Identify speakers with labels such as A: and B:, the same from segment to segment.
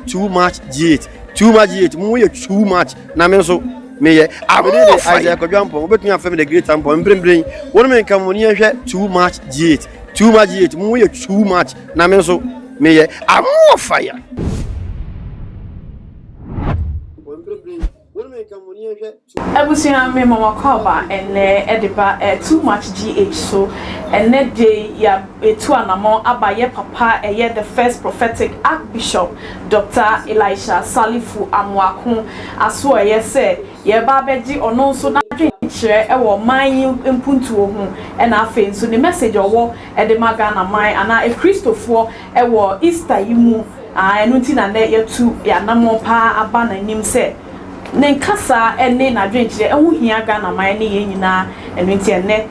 A: too much G8 mu ye too much na me so me ye abede Isaiah Kodwampo obetun afem the great ampo mbrembrem won me nka mu ne hwe too much G8 mu ye too much na me so me ye amo fire
B: Ebusia me mama kwaba ene ediba too much GH so ene day ya etu anamo abaye papa eye the first prophetic archbishop Dr. Elisha Salifu Amwaku aso eye se ye ba beji ono nso na dwenkyere ewo man mpuntuo ho ena afen so the message owo edema Ghana man ana e Christopher ewo Easter yimu enu ti na ne yetu ya namo pa aba na nim se Nenkasa ene na dwenkyere ehu hia Ghana man ne ye nyina enu nti ene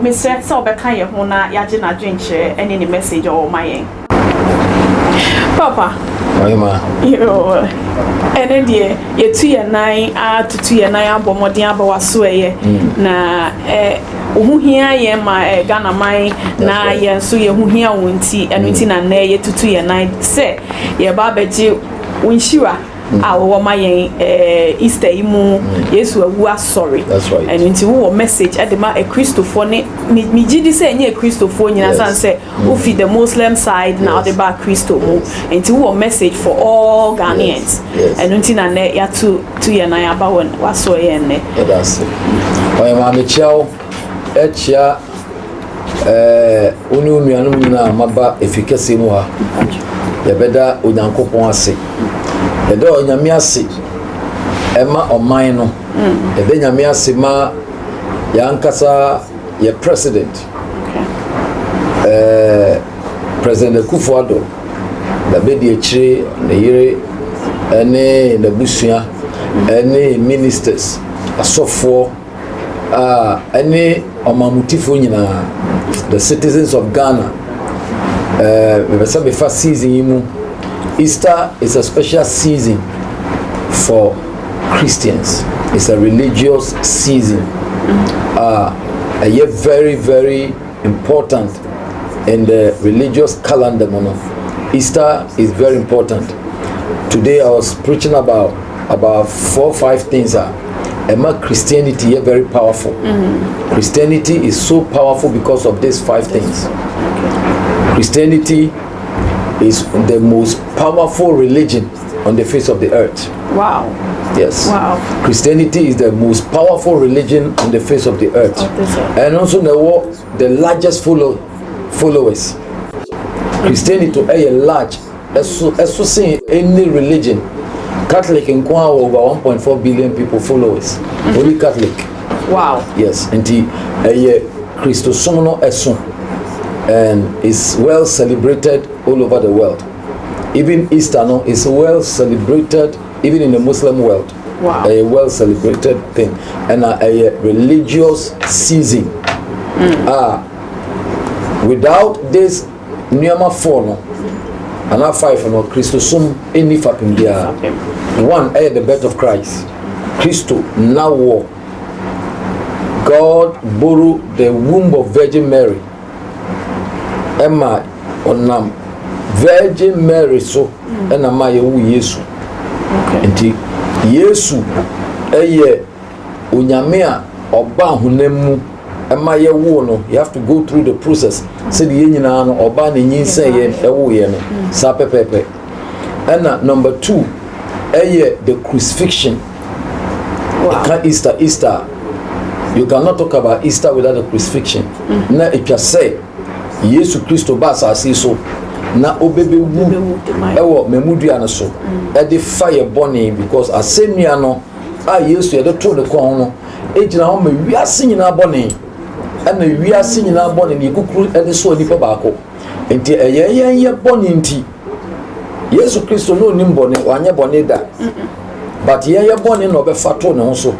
B: mesre se obeka ye ho na yaje na dwenkyere ene ne message o mayen Papa
C: Oyema
B: yo ene die yetu ye nan a tutu ye nan abomodin abawaso eye na ohu hia ye ma Ghana man na ye nso ye hu hia wonti enu nti na na ye tutu ye nan se ye ba beji wonhira awo mayen Easter imu Yesu awu asori and nti wo message edema a Christopher ne mi gidi say nye Christopher nyina san say wo fi the Muslim side now the back Christo mu nti wo message for all Ghanaians and nti na ne ya to ye na ya ba won waso ye ne
C: that's oy ma me chiao echia onu nuanu nyina maba efikase mu ha ya beda onyankopon ase Edo onyame ase ema oman no ebe nyame ase ma ya nkasa ye president President Kufuor da be di echire na yire ene na busua ene ministers asofo ene omamutifo nyina the citizens of Ghana we say be first season yimu Easter is a special season for Christians. It's a religious season. A year very, very important in the religious calendar. Easter is very important. Today I was preaching about 4 or 5 things. Christianity is very powerful. Christianity is so powerful because of these 5 things. Christianity is the most powerful religion on the face of the earth.
B: Wow.
C: Yes.
B: Wow.
C: Christianity is the most powerful religion on the face of the earth. And also the largest followers. Christianity is a large, as saying any religion. Catholic in Kwan over 1.4 billion people followers. Only Catholic.
B: Wow.
C: Yes. And the Christosono esun. And it's well celebrated all over the world. Even Easter is well celebrated even in the Muslim world.
B: Wow.
C: A well celebrated thing and a religious season. Without this Nyama 4 and 5 no Christosum any fapindia. One the birth of Christ. Christo now war. God borrowed the womb of Virgin Mary. Emma onam Virgin Mary so ena ma ye wu Yesu. Enti Yesu eye onyame a oba honam ema ye wu no you have to go through the process say the nyina no oba na nyinsa ye ewu ye no sa pepepe. Ena number 2 eye the crucifixion. Wow. Easter you cannot talk about Easter without the crucifixion. Na it just say Yesu Kristo basa asiso na obebewu ewo memudua no so e de fire burning because asemia no a Yesu ye de to de kon no ejina ho ma wiase nyina burning ana wiase nyina burning ni kukuru e de so nipa baako enti ye burning nti Yesu Kristo no nim burning wanye burning da but ye burning no be fato ne ho so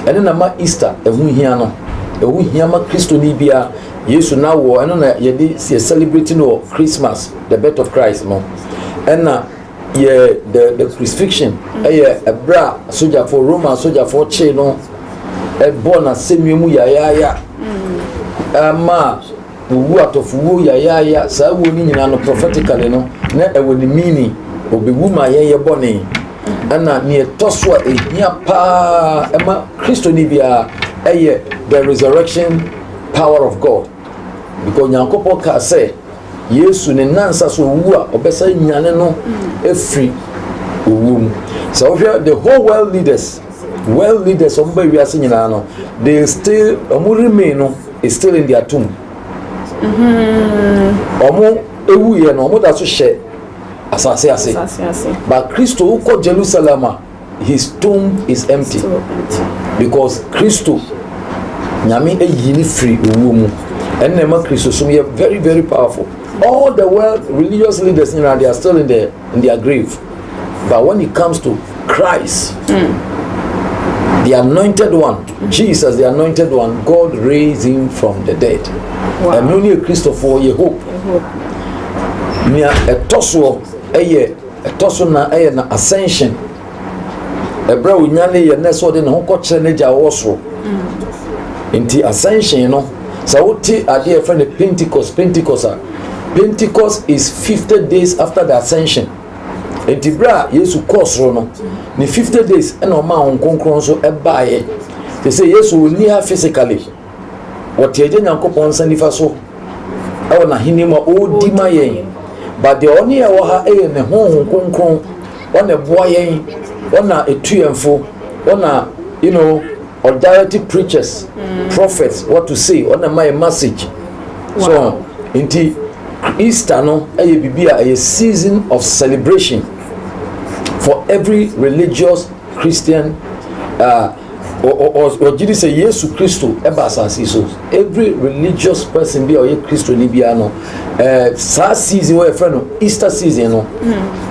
C: ene na ma Easter ehu hia no ehu hia ma Kristo ni bia Yesu na wo eno na ye dey celebrating no Christmas the birth of Christ no and the crucifixion a bra soldier for Roman soldier for che no e born asemiemu ya ma wu atofu ya sa wo ni nyina no prophetically no na e wo ni meaning obewu ma ye bɔne ana ne toso a ehia pa ema Kristo ni bia eye the resurrection power of God, because Nyankopɔn ka say Yesu ne nansa so wu a obesa nyane no efri owum. So the whole world leaders omba wiase nyina no, they still remain no is still in their tomb. Omo ewu ye no omo da so hye asase ase. But Christo uko Jerusalem, his tomb is empty. Because Christo nyame eyini free owum. And nema Christo so we are very, very powerful. All the world religious leaders, they are still in their grave. But when it comes to Christ, the anointed one, Jesus, the anointed one, God raised him from the dead. And only a Christopher, you hope. Mia a tosso, na ascension. A bro, nyane ye neso de no ko cheneja also. Inti ascension, you know. So what idea friend the Pentecost is 50 days after the ascension. Enti bra Yesu kosro no ni 50 days and o ma onkonkron so ebaye. They say Yesu will near physically. What yeje Nyankopon sanifa so e na hinima odi ma yen. But the only e wo ha e ne honhon konkron on e boa yen, on na etuemfo, on na authority preachers, prophets, what to say, on my message. Wow. So, inti Easter no a bibia a season of celebration for every religious Christian or Jesus say Yesu Christo ebasasi so every religious person be or Christo ni bia no sa season we friend no Easter season no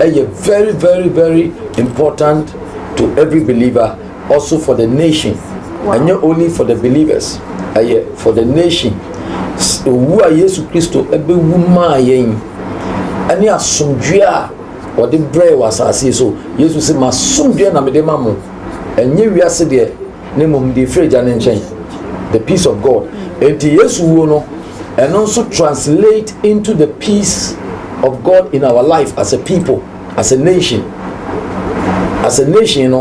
C: a very, very, very important to every believer, also for the nation. Wow. And not only for the believers, for the nation. Who are Yesu Christo? Ebe wuma yen. Ani asumdua or the bread was as so. Jesus said, "Ma sumdua na mede mamu." Enye wiase de ne mum de free janen chen. The peace of God. Enti Yesu wo no, and also translate into the peace of God in our life as a people, as a nation. As a nation,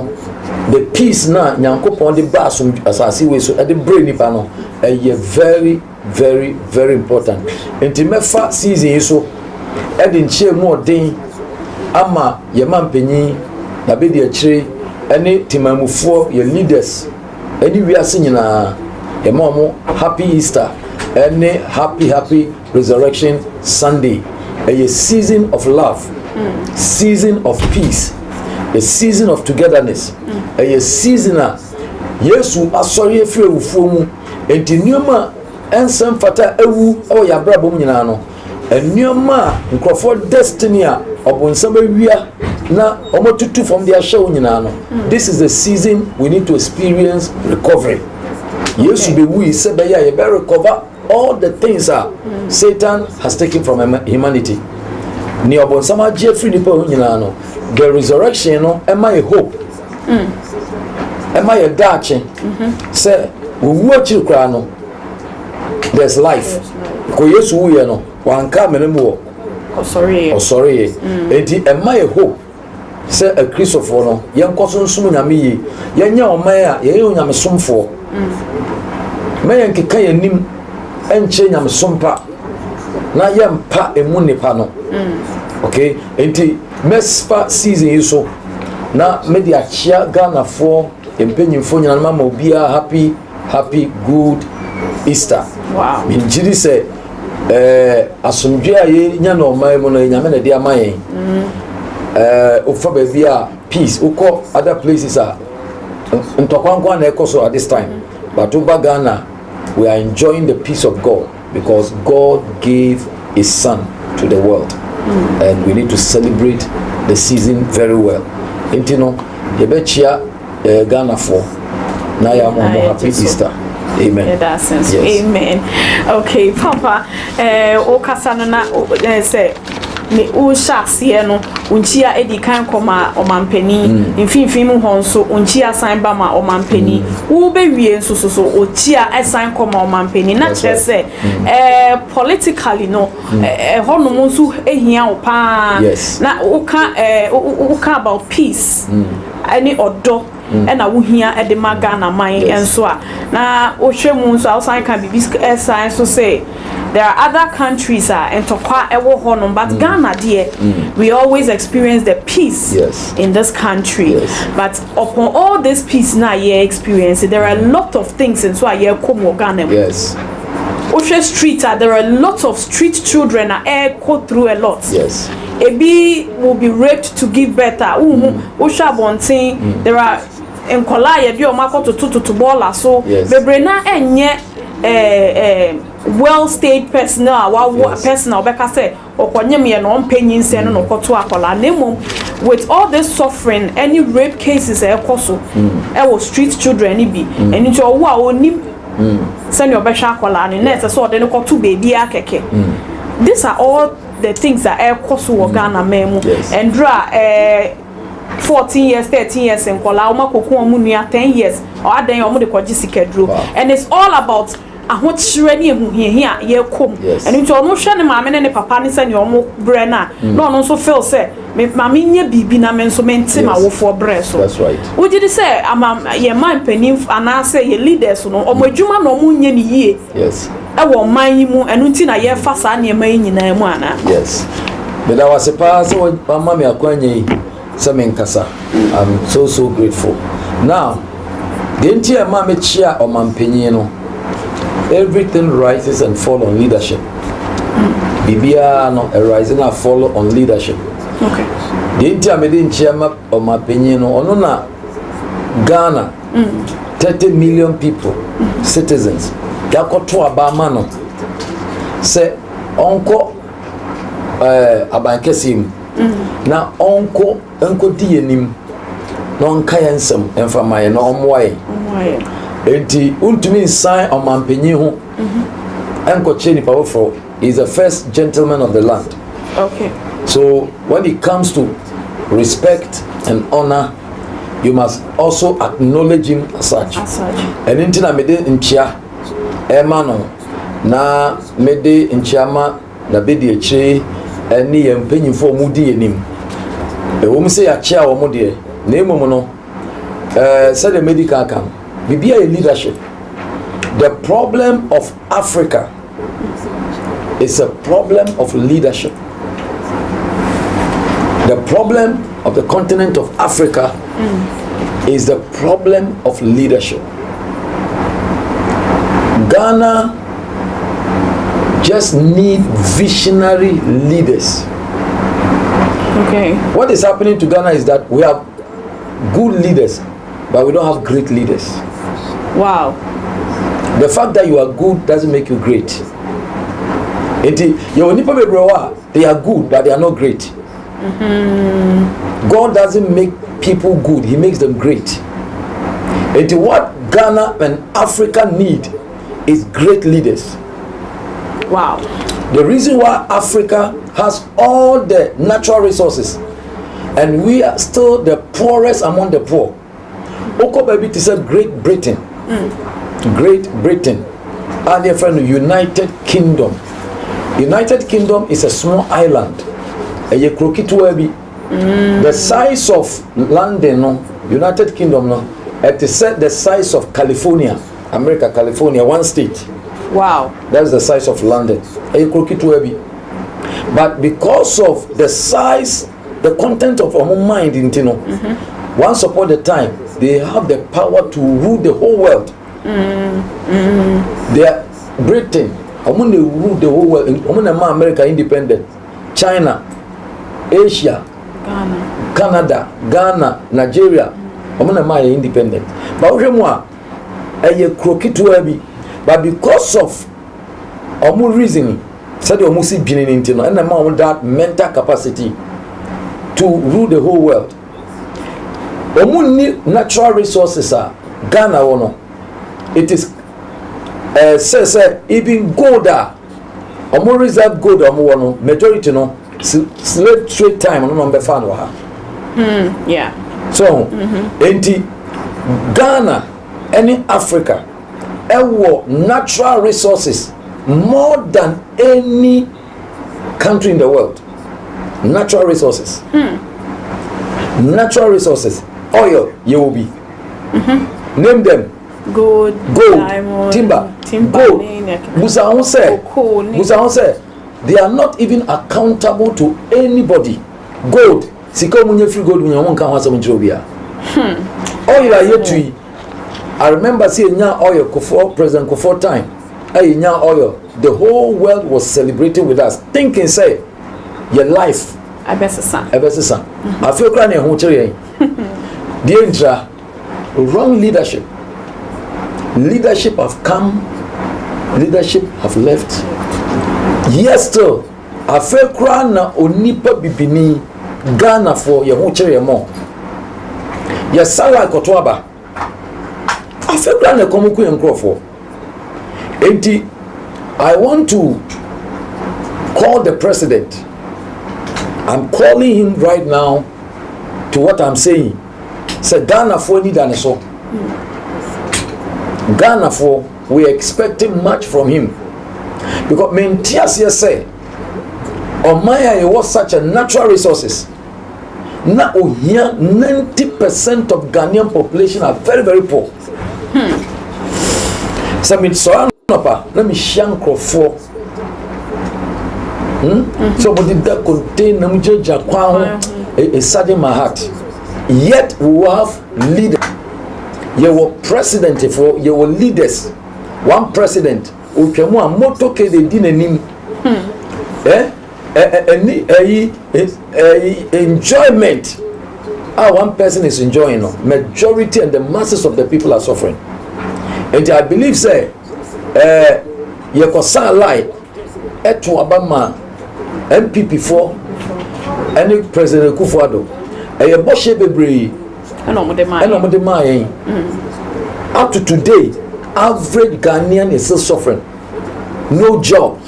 C: the peace na Nyankopon de basum asasi we so the brain nipa no very, very, very important. Enti mefa season so e de nche mu odin ama ye mampanyi na be de akire ene timamufo ye leaders eni wiase nyina ye mo happy Easter ene happy resurrection Sunday, a season of love, season of peace, a season of togetherness, a season Yesu asori efiri ewufuo mu enti nneoma ensem fata ewu o ya brabo mu nyina no nneoma nkrofo destiny a obonsam awia na omotutu from their show nyina no. This is the season we need to experience recovery. Yesu be we say be ya be recover all the things Satan has taken from humanity. Ni obonsam age free nipa nyina no. The resurrection no am I hope. Am I a dache? Say we watch you cry no. There's life. Ko Yesu wo ye no wanka menemu wo. Oh sorry. Enti am I a hope? Say a Christopher no yen kosonsum nyame yi. Yenya oman a ye nyame somfo. Me yen keka yanim enche nyame sompa. Na yempa emu nipa no. Okay? Enti mespa season yi so na media chia Ghana for empenyimfo nyina ma obia happy good Easter. Wow. Minjiri say asomdwe aye nya no man mu no nyame na dia mayen. Ofa ba bia peace ukọ other places ntokwankwa na ekoso at this time. But over Ghana we are enjoying the peace of God because God gave his son to the world. And we need to celebrate the season very well. Intino yebechia Ghana for na ya mo happy Easter. Amen.
B: Yeah, that sense. Yes. Amen. Okay, Papa, o kasano na say me o shasie no unchia edi kan koma omampani mfimfim ho nso unchia san ba ma omampani wo be wie nso so ochia esan koma omampani na chese politically no ho no nso ehia opa na uka about peace any odo ena wo hia e de maga na man enso a na wo hwemu nso outside can be science so say there are other countries entokwa ewo hono but Ghana there we always experience the peace in this country but upon all this peace na ye experience there are a lot of things and so ye come Ghana Oshe street there are a lot of street children go through a lot ebi will be raped to give birth Osha bontin there are enkola ye bi o makoto to bola so bebre na enye well stayed personnel personal beka say okonyem ye no mpanyin se no koto akola nemo with all this suffering any rape cases ekoso was street children ni bi eni to wo a onim send obesha akola ni na so de no koto baby akeke these are all the things that ekoso Ghana memu and dra 14 years 13 years in kola o makoko omu nua 10 years or adan omu de kwaji sikedro and it's all about ahokyere ne ehuhia ye kom and nti ono hwe ne maame ne papa ne se ne omo bre na no no so feel say me maame nya bibi na me nso mente ma wo for bre so
C: that's right
B: wo gidi say ye man panin ana say ye leaders no omo adwuma no omo nya ne yie e wo man yi mu enu nti na ye fa sa ne man nyina mu ana
C: but I was a pass so mama me akwanye Semen Kasa. I'm so grateful. Now, the entire mama chia or mampenino, everything rises and falls on leadership. Bibia no rising and fall on leadership.
B: Okay.
C: The entire medin chairman or mampenino, or no Ghana, 30 million people, citizens. Yakoto abamano. Say, Uncle Abankesim. Na onko di enim na onka yensem emfama ye na omwaye enti untumi sign on mampenyi ho enko cheni powerful is the first gentleman of the land.
B: Okay,
C: so when it comes to respect and honor you must also acknowledge him as such and enti na mede nchia emano na mede nchiama na bedi eche any empanyimfo mudi enim wo say achia wo mode na emom no say the medical can be a leadership. The problem of Africa is a problem of leadership. The problem of the continent of Africa is the problem of leadership. Ghana just need visionary leaders.
B: Okay.
C: What is happening to Ghana is that we have good leaders, but we don't have great leaders.
B: Wow.
C: The fact that you are good doesn't make you great. They are good, but they are not great. God doesn't make people good, He makes them great. And what Ghana and Africa need is great leaders.
B: Wow.
C: The reason why Africa has all the natural resources and we are still the poorest among the poor. Oko baby to say Great Britain. Great Britain and their friend United Kingdom. United Kingdom is a small island. The size of London, no, United Kingdom, no, it is the size of California, America, California, one state.
B: Wow.
C: That's the size of London. But because of the size, the content of our mind in Tino, once upon a time, they have the power to rule the whole world. They are Britain, they rule the whole world. America independent, China, Asia,
B: Ghana,
C: Canada, Ghana, Nigeria, independent. But because of our reasoning, said you must be in and amount that mental capacity to rule the whole world. Need natural resources are Ghana or no. It is says even gold reserve gold majority no slave trade time no be fan wa ha
B: yeah
C: so enti Ghana any Africa natural resources more than any country in the world. Natural resources. Natural resources. Oil, you will be. Name them.
B: Gold, diamond,
C: timber, gold. Busa say they are not even accountable to anybody. Gold. Sika munye free gold munye won kan wasa munjiro bia. Oil ayetu. I remember seeing oil President Kufuor time. Oil. The whole world was celebrating with us, thinking, say, your life. I feel crying who the wrong leadership. Leadership have come, leadership have left. Yes, still, I feel crying onipa bibini Ghana for your more. Your salary kotwaba. I feel crying a komuku and for. I want to call the president. I'm calling him right now to what I'm saying. Say Ghana for need an so. Ghana for we're expecting much from him. Because Mentias say Omaya was such a natural resources. Now here 90% of Ghanaian population are very, very poor. So let me shank for somebody that contain is saddening my heart. Yet we have leaders. You were president for your leaders. One president who came on moto ke de dinenim. Enjoyment. One person is enjoying. Majority and the masses of the people are suffering. And I believe say you can say lie eto abama MPP for any President Kufuor a boshe bebre up to today average Ghanaian is still suffering. No job,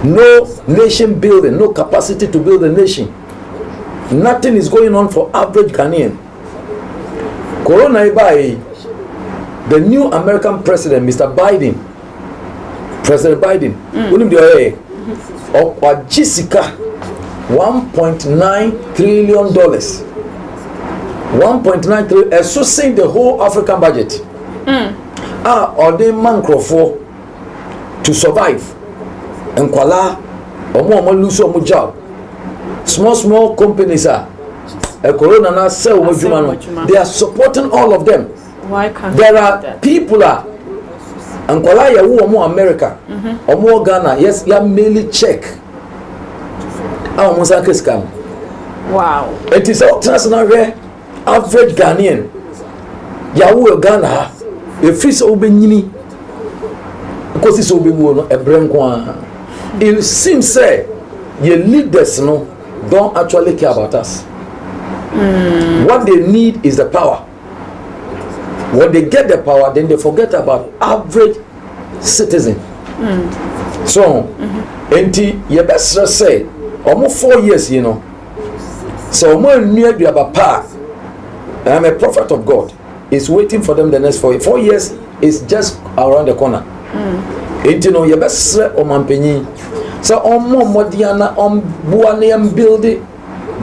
C: no nation building, no capacity to build a nation. Nothing is going on for average Ghanaian. Corona by the new American president, Mr. Biden, President Biden, or Jessica, $1.9 trillion. 1.9 trillion, associating the whole African budget. Or they mangrove to survive. And Kuala, or more lose some job. Small companies are a corona now sell. They are supporting all of them.
B: Why can't
C: there are people and Kuala who are more America or more Ghana. Yes, you merely check.
B: Wow.
C: It is all transnational average Ghanaian. Yahoo Ghana, a fish obenini because it's obewono a brain. It seems say your leaders don't actually care about us. What they need is the power. When they get the power, then they forget about average citizen. So, you best say, almost 4 years, So, when near the Abapa, I'm a prophet of God. Is waiting for them the next 4 years. 4 years is just around the corner. You best say, Omanpenyi. So, Modiana, Buanian building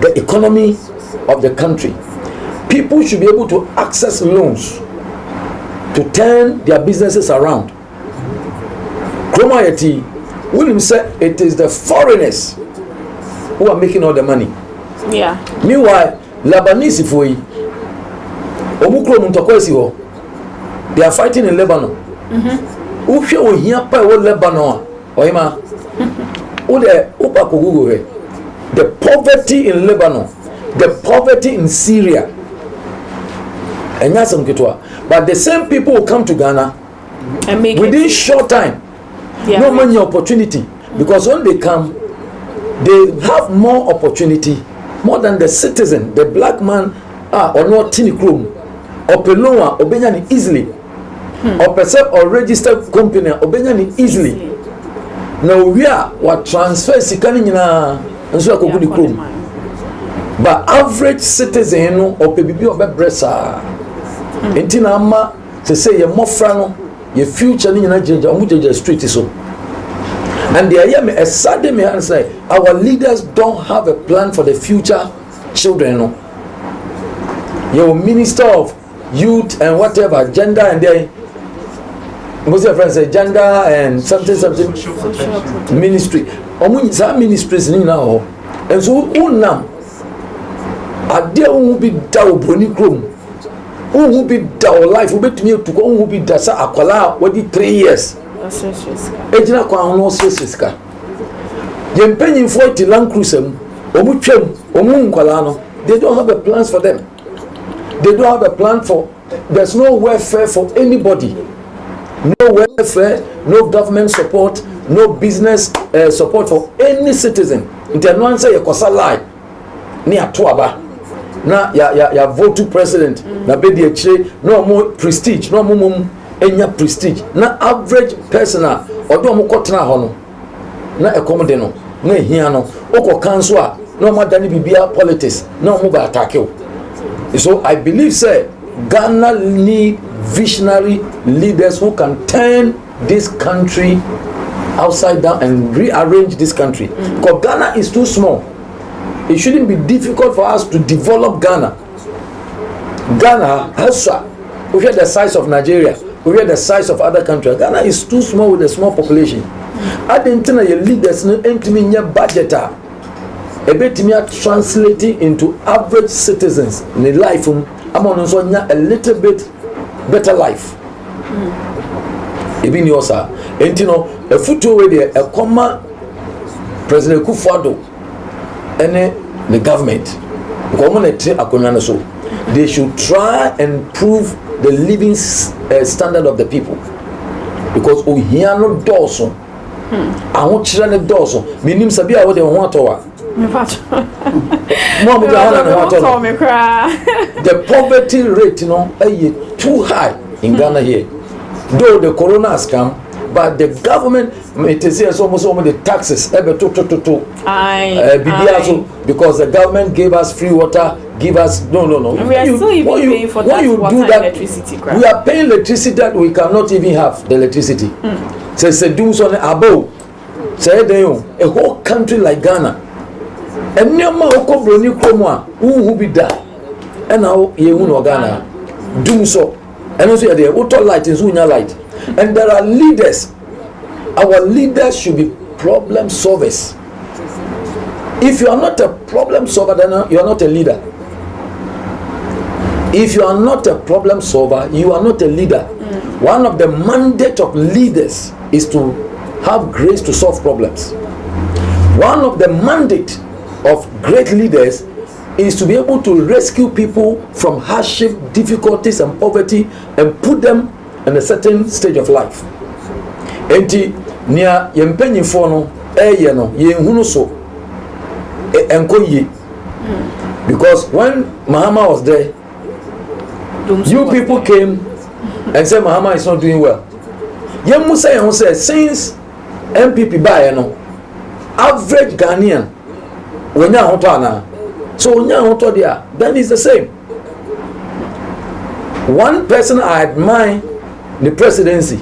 C: the economy of the country. People should be able to access loans to turn their businesses around. Kromayeti, William said it is the foreigners who are making all the money.
B: Yeah.
C: Meanwhile, Lebanese they are fighting in Lebanon. The poverty in Lebanon, the poverty in Syria. But the same people will come to Ghana and make within short time. No money opportunity. Because when they come, they have more opportunity, more than the citizen, the black man or not tinikrum or peloa or benyani easily. Or percept or registered company or benyani easily. Now we are what transfer sikani na nso akogu ni krom but average citizen no ope bibi obebresa enti na ama say ye mofra no ye future ni nyina jeje omu jeje street so and they hear me a sad me and say our leaders don't have a plan for the future children no your minister of youth and whatever gender and then most of friends say gender and something ministry omu sa ministries ni na ho and so unam ade who be da obroni krom who be da life obetumi etuko who be da sa akwala wadi 3 years ejina kwa hono sesiska ye mpanyinfo iti land cruiser omu twam omu nkwala no they don't have a plans for them. They don't have a plan for, there's no welfare for anybody. No welfare, no government support, no business support for any citizen. Interno say yakosa lie. Ni atoaba. Na ya vote to president. Na be di echire no more prestige, no more enya prestige. Na average person odo mo kotena ho no. Na ekomde no, na ehia no. Oko council a no madani bibia politics, no mo ba attack you. So I believe, sir, Ghana need visionary leaders who can turn this country upside down and rearrange this country. Because Ghana is too small. It shouldn't be difficult for us to develop Ghana. Ghana has, we have the size of Nigeria, we have the size of other countries. Ghana is too small with a small population. I didn't tell you leaders no empty budget. Ebetimi translating into average citizens in a life among us a little bit better life. Ebi ni osa entino a futu we there a comma President Kufuor and the government so they should try and improve the living standard of the people because we hear no doso I want children doso minim sabi a we dey want to the poverty rate, you know, is too high in Ghana here. Though the corona has come, but the government, it is almost the taxes, because the government gave us free water, give us no.
B: We are still even paying for that water and electricity.
C: We are paying electricity that we cannot even have the electricity. Say do something above. Say a whole country like Ghana. And no more broni kromwa who be that and now you no Ghana do so and also there auto light is unya light and there are leaders. Our leaders should be problem solvers. If you are not a problem solver, then you are not a leader. If you are not a problem solver, you are not a leader. One of the mandate of leaders is to have grace to solve problems. One of the mandate of great leaders is to be able to rescue people from hardship, difficulties and poverty and put them in a certain stage of life. Enti nia yempanyifo no no yenhunu so enkoyi because when Mahama was there you people came and said Mahama is not doing well. Yemu say since MPP buy no average Ghanaian when you are so when you are there, then it's the same. One person I admire the presidency.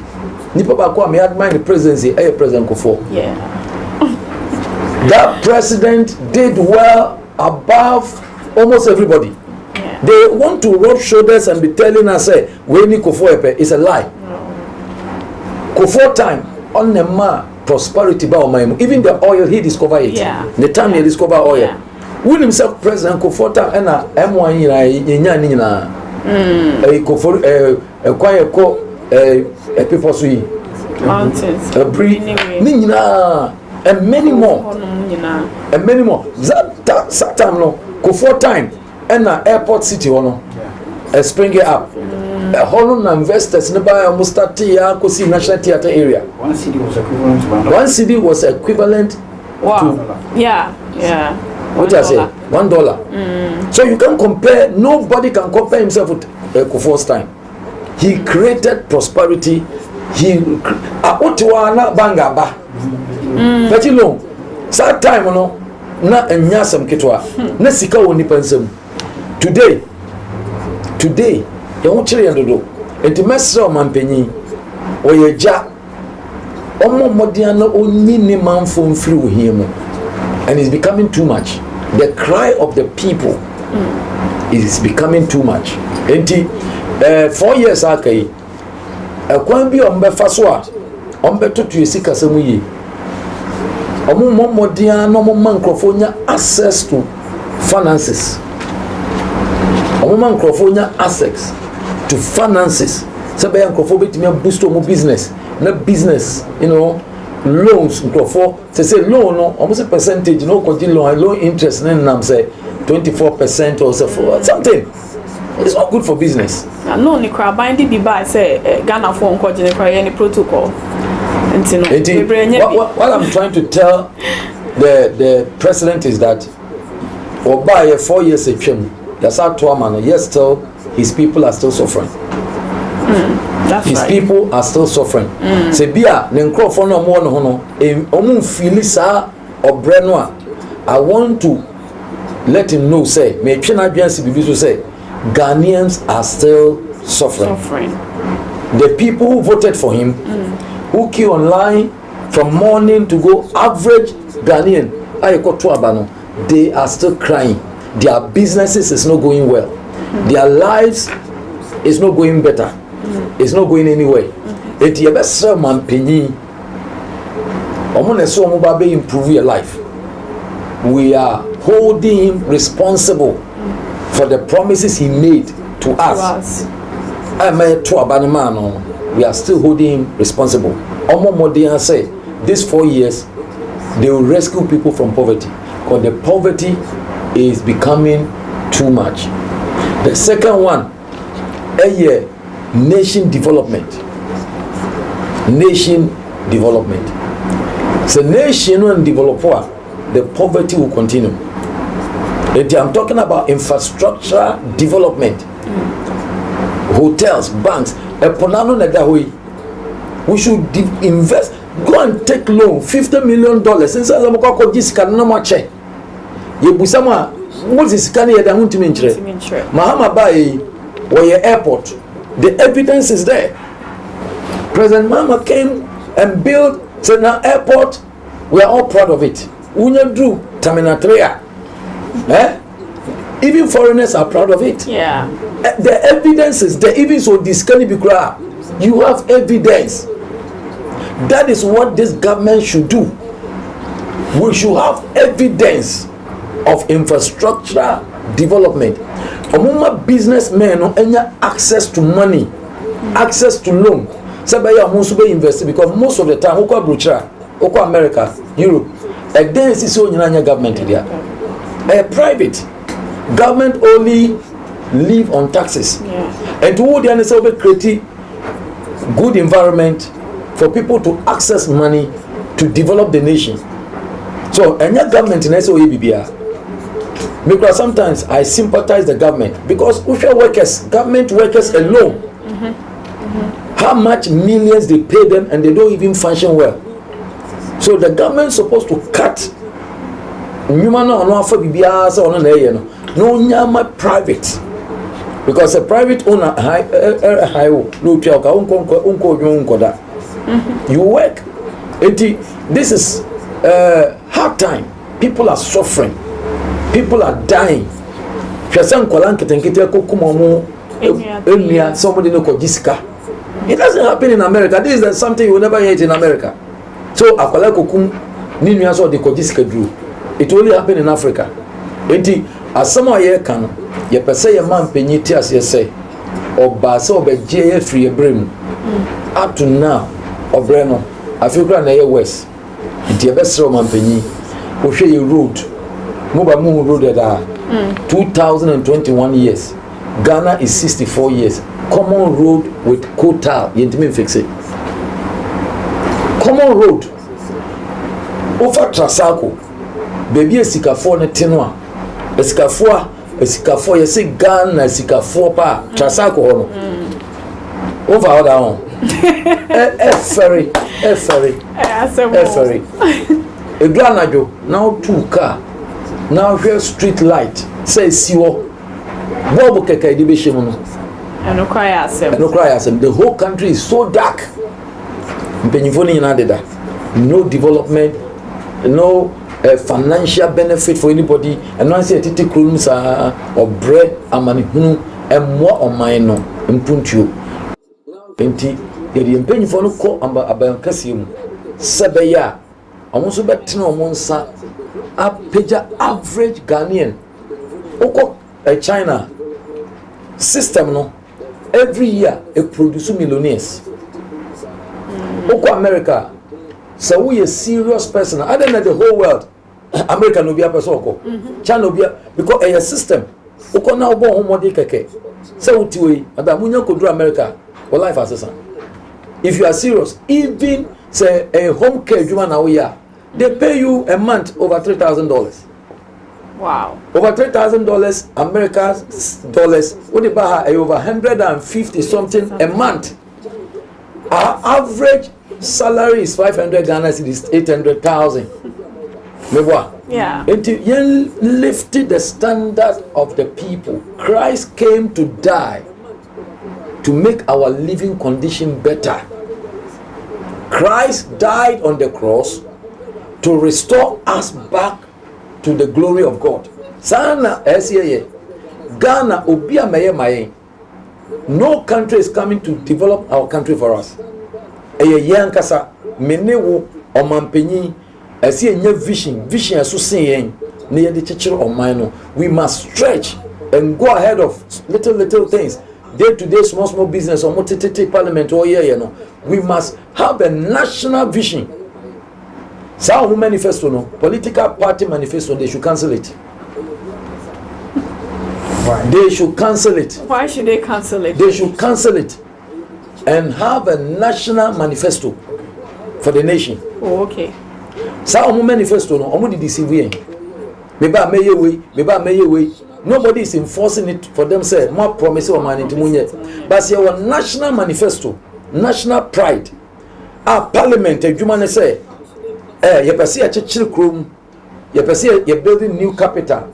C: Nipa Bakwa me admire the presidency. President Kufuor.
B: Yeah.
C: That president did well above almost everybody.
B: Yeah.
C: They want to rub shoulders and be telling us, "Say we need Kufuor." It's a lie. Kufuor time on the ma. Prosperity ba omaim even the oil he discover it the time he discover oil when himself president Kufuor and M1 nyina nyina Kufuor kwaye ko people so
B: mountains
C: nyina and many more that time no Kufuor time and airport city no spring it up Holland investors nearby almost 30 years to see National Theatre area.
D: One city was equivalent to $1.
C: One city was equivalent to what I say $1. So you can compare. Nobody can compare himself with Kufuor's time. He created prosperity. He Otiwana Bangaba. But you know, sad time, you know, na enya sam ketwa na sika woni pansam today ya wo kire yandodo enti mesra o mampanyi o ye ja omo modian na onni ni manfo mfiri wo hiemu and it's becoming too much. The cry of the people is becoming too much. Enti 4 years akai kwan bi ombe faso a ombe totu esika samu yi omo modian no mo mankrofo nya access to finances. Omo mankrofo nya access to finances. Sabe yankrofo betimi boost omo business na business, you know, loans for say loan no almost a percentage no loan interest then say 24% or so something. It's not good for business.
B: No ni crab binding be by say Ghana for any protocol.
C: What I'm trying to tell the president is that or by 4 years a chem that's how to man yes still his people are still suffering.
B: That's
C: his
B: right.
C: people are still suffering. Se bia ne nkrofo no mo no ho no omu feel sa obreno a I want to let him know say me twe na adwanse bibi so say Ghanaians are still suffering. The people who voted for him who queue online from morning to go average Ghanaian ayekoto abano they are still crying. Their businesses is not going well. Their lives is not going better. It's not going anywhere. It ye best man penny. Omone so mo ba be improve your life. We are holding him responsible for the promises he made to us. I may to abanimano. We are still holding him responsible. Omo Modian say these 4 years they will rescue people from poverty because the poverty is becoming too much. The second one, a year. Nation development. So nation when develop, the poverty will continue. I'm talking about infrastructure development. Hotels, banks. We should invest. Go and take loan $50 million. Since I am going to no more check. You busama. What is scanning at the Huntimintre? Mahama Bay or your airport. The evidence is there. President Mama came and built Sena Airport. We are all proud of it. Unya Drew, Terminal 3. Even foreigners are proud of it.
B: Yeah.
C: The evidence is there. Even so, this can be clear. You have evidence. That is what this government should do. We should have evidence of infrastructure development. Among businessmen no any access to money, access to loan. Somebody must be invested because most of the time, oko Abuja, oko America, Europe, like there is so nyanya government there. Private government only live on taxes. Yeah. And to would the create good environment for people to access money to develop the nation. So any government in SOEBBR. Because sometimes I sympathize the government because government workers alone, how much millions they pay them and they don't even function well. So the government is supposed to cut. No private, because a private owner you work. This is hard time. People are suffering. People are dying. Somebody no kojisika. It doesn't happen in America. This is something you will never hear in America. So akwala kokum ni nua so de kojisika dru. It only happen in Africa. Enti asama ye kan ye pese ye man penyi ti ase say oba se obeje ye free ebrem. Up to now obre no Africa na ye west. Enti ye besere man penyi wo hwe ye road. Moba mu road there 2021 years. Ghana is 64 years. Common road with quota yentimi fix it. Common road over Trasako baby esikafo ne tenwa esikafo yesi Ghana esikafo pa Trasako hono over other one ferry Ghana jo now 2 car now here street light say siwo bob keke di be shemu no
B: eno
C: cry asem the whole country is so dark mpenyifo ni na deda no development no financial benefit for anybody and no say titi krums or bread amani hunu emmo oman no mpuntuo enti yedi mpenyifo no ko aban kase mu sebeya omo so betena omo nsa apeja average Ghanaian oko China system no every year it produce millionaires oko America so we a serious person other than the whole world America no be a person oko China no be because a system oko na obo homode keke so utiwe adamunya kodru America for life assistant if you are serious even say a home care juma na we are they pay you a month over $3,000.
B: Wow.
C: Over $3,000 America's dollars. What about over 150 something a month? Our average salary is 500 Ghana cedis, 800,000.
B: Yeah.
C: Until you lifted the standard of the people. Christ came to die to make our living condition better. Christ died on the cross to restore us back to the glory of God. Sana SCA Ghana obia maye no country is coming to develop our country for us. Eye yankasa menewo omampenyi SCA nya vision aso sen yen na ye de chichiro oman no. We must stretch and go ahead of little things. Day to day small business or multi parliament or year, you know. We must have a national vision. So who manifesto no political party manifesto they should cancel it.
D: Why?
C: They should cancel it.
B: Why should they cancel it?
C: They should cancel it and have a national manifesto for the nation.
B: Oh, okay.
C: So who manifesto no omo deceive yen. Meba meye way. Nobody is enforcing it for themselves. More promise or money to munye. But your national manifesto, national pride. Our parliament, you say, you perceive a chichil krum, you perceive you're building new capital.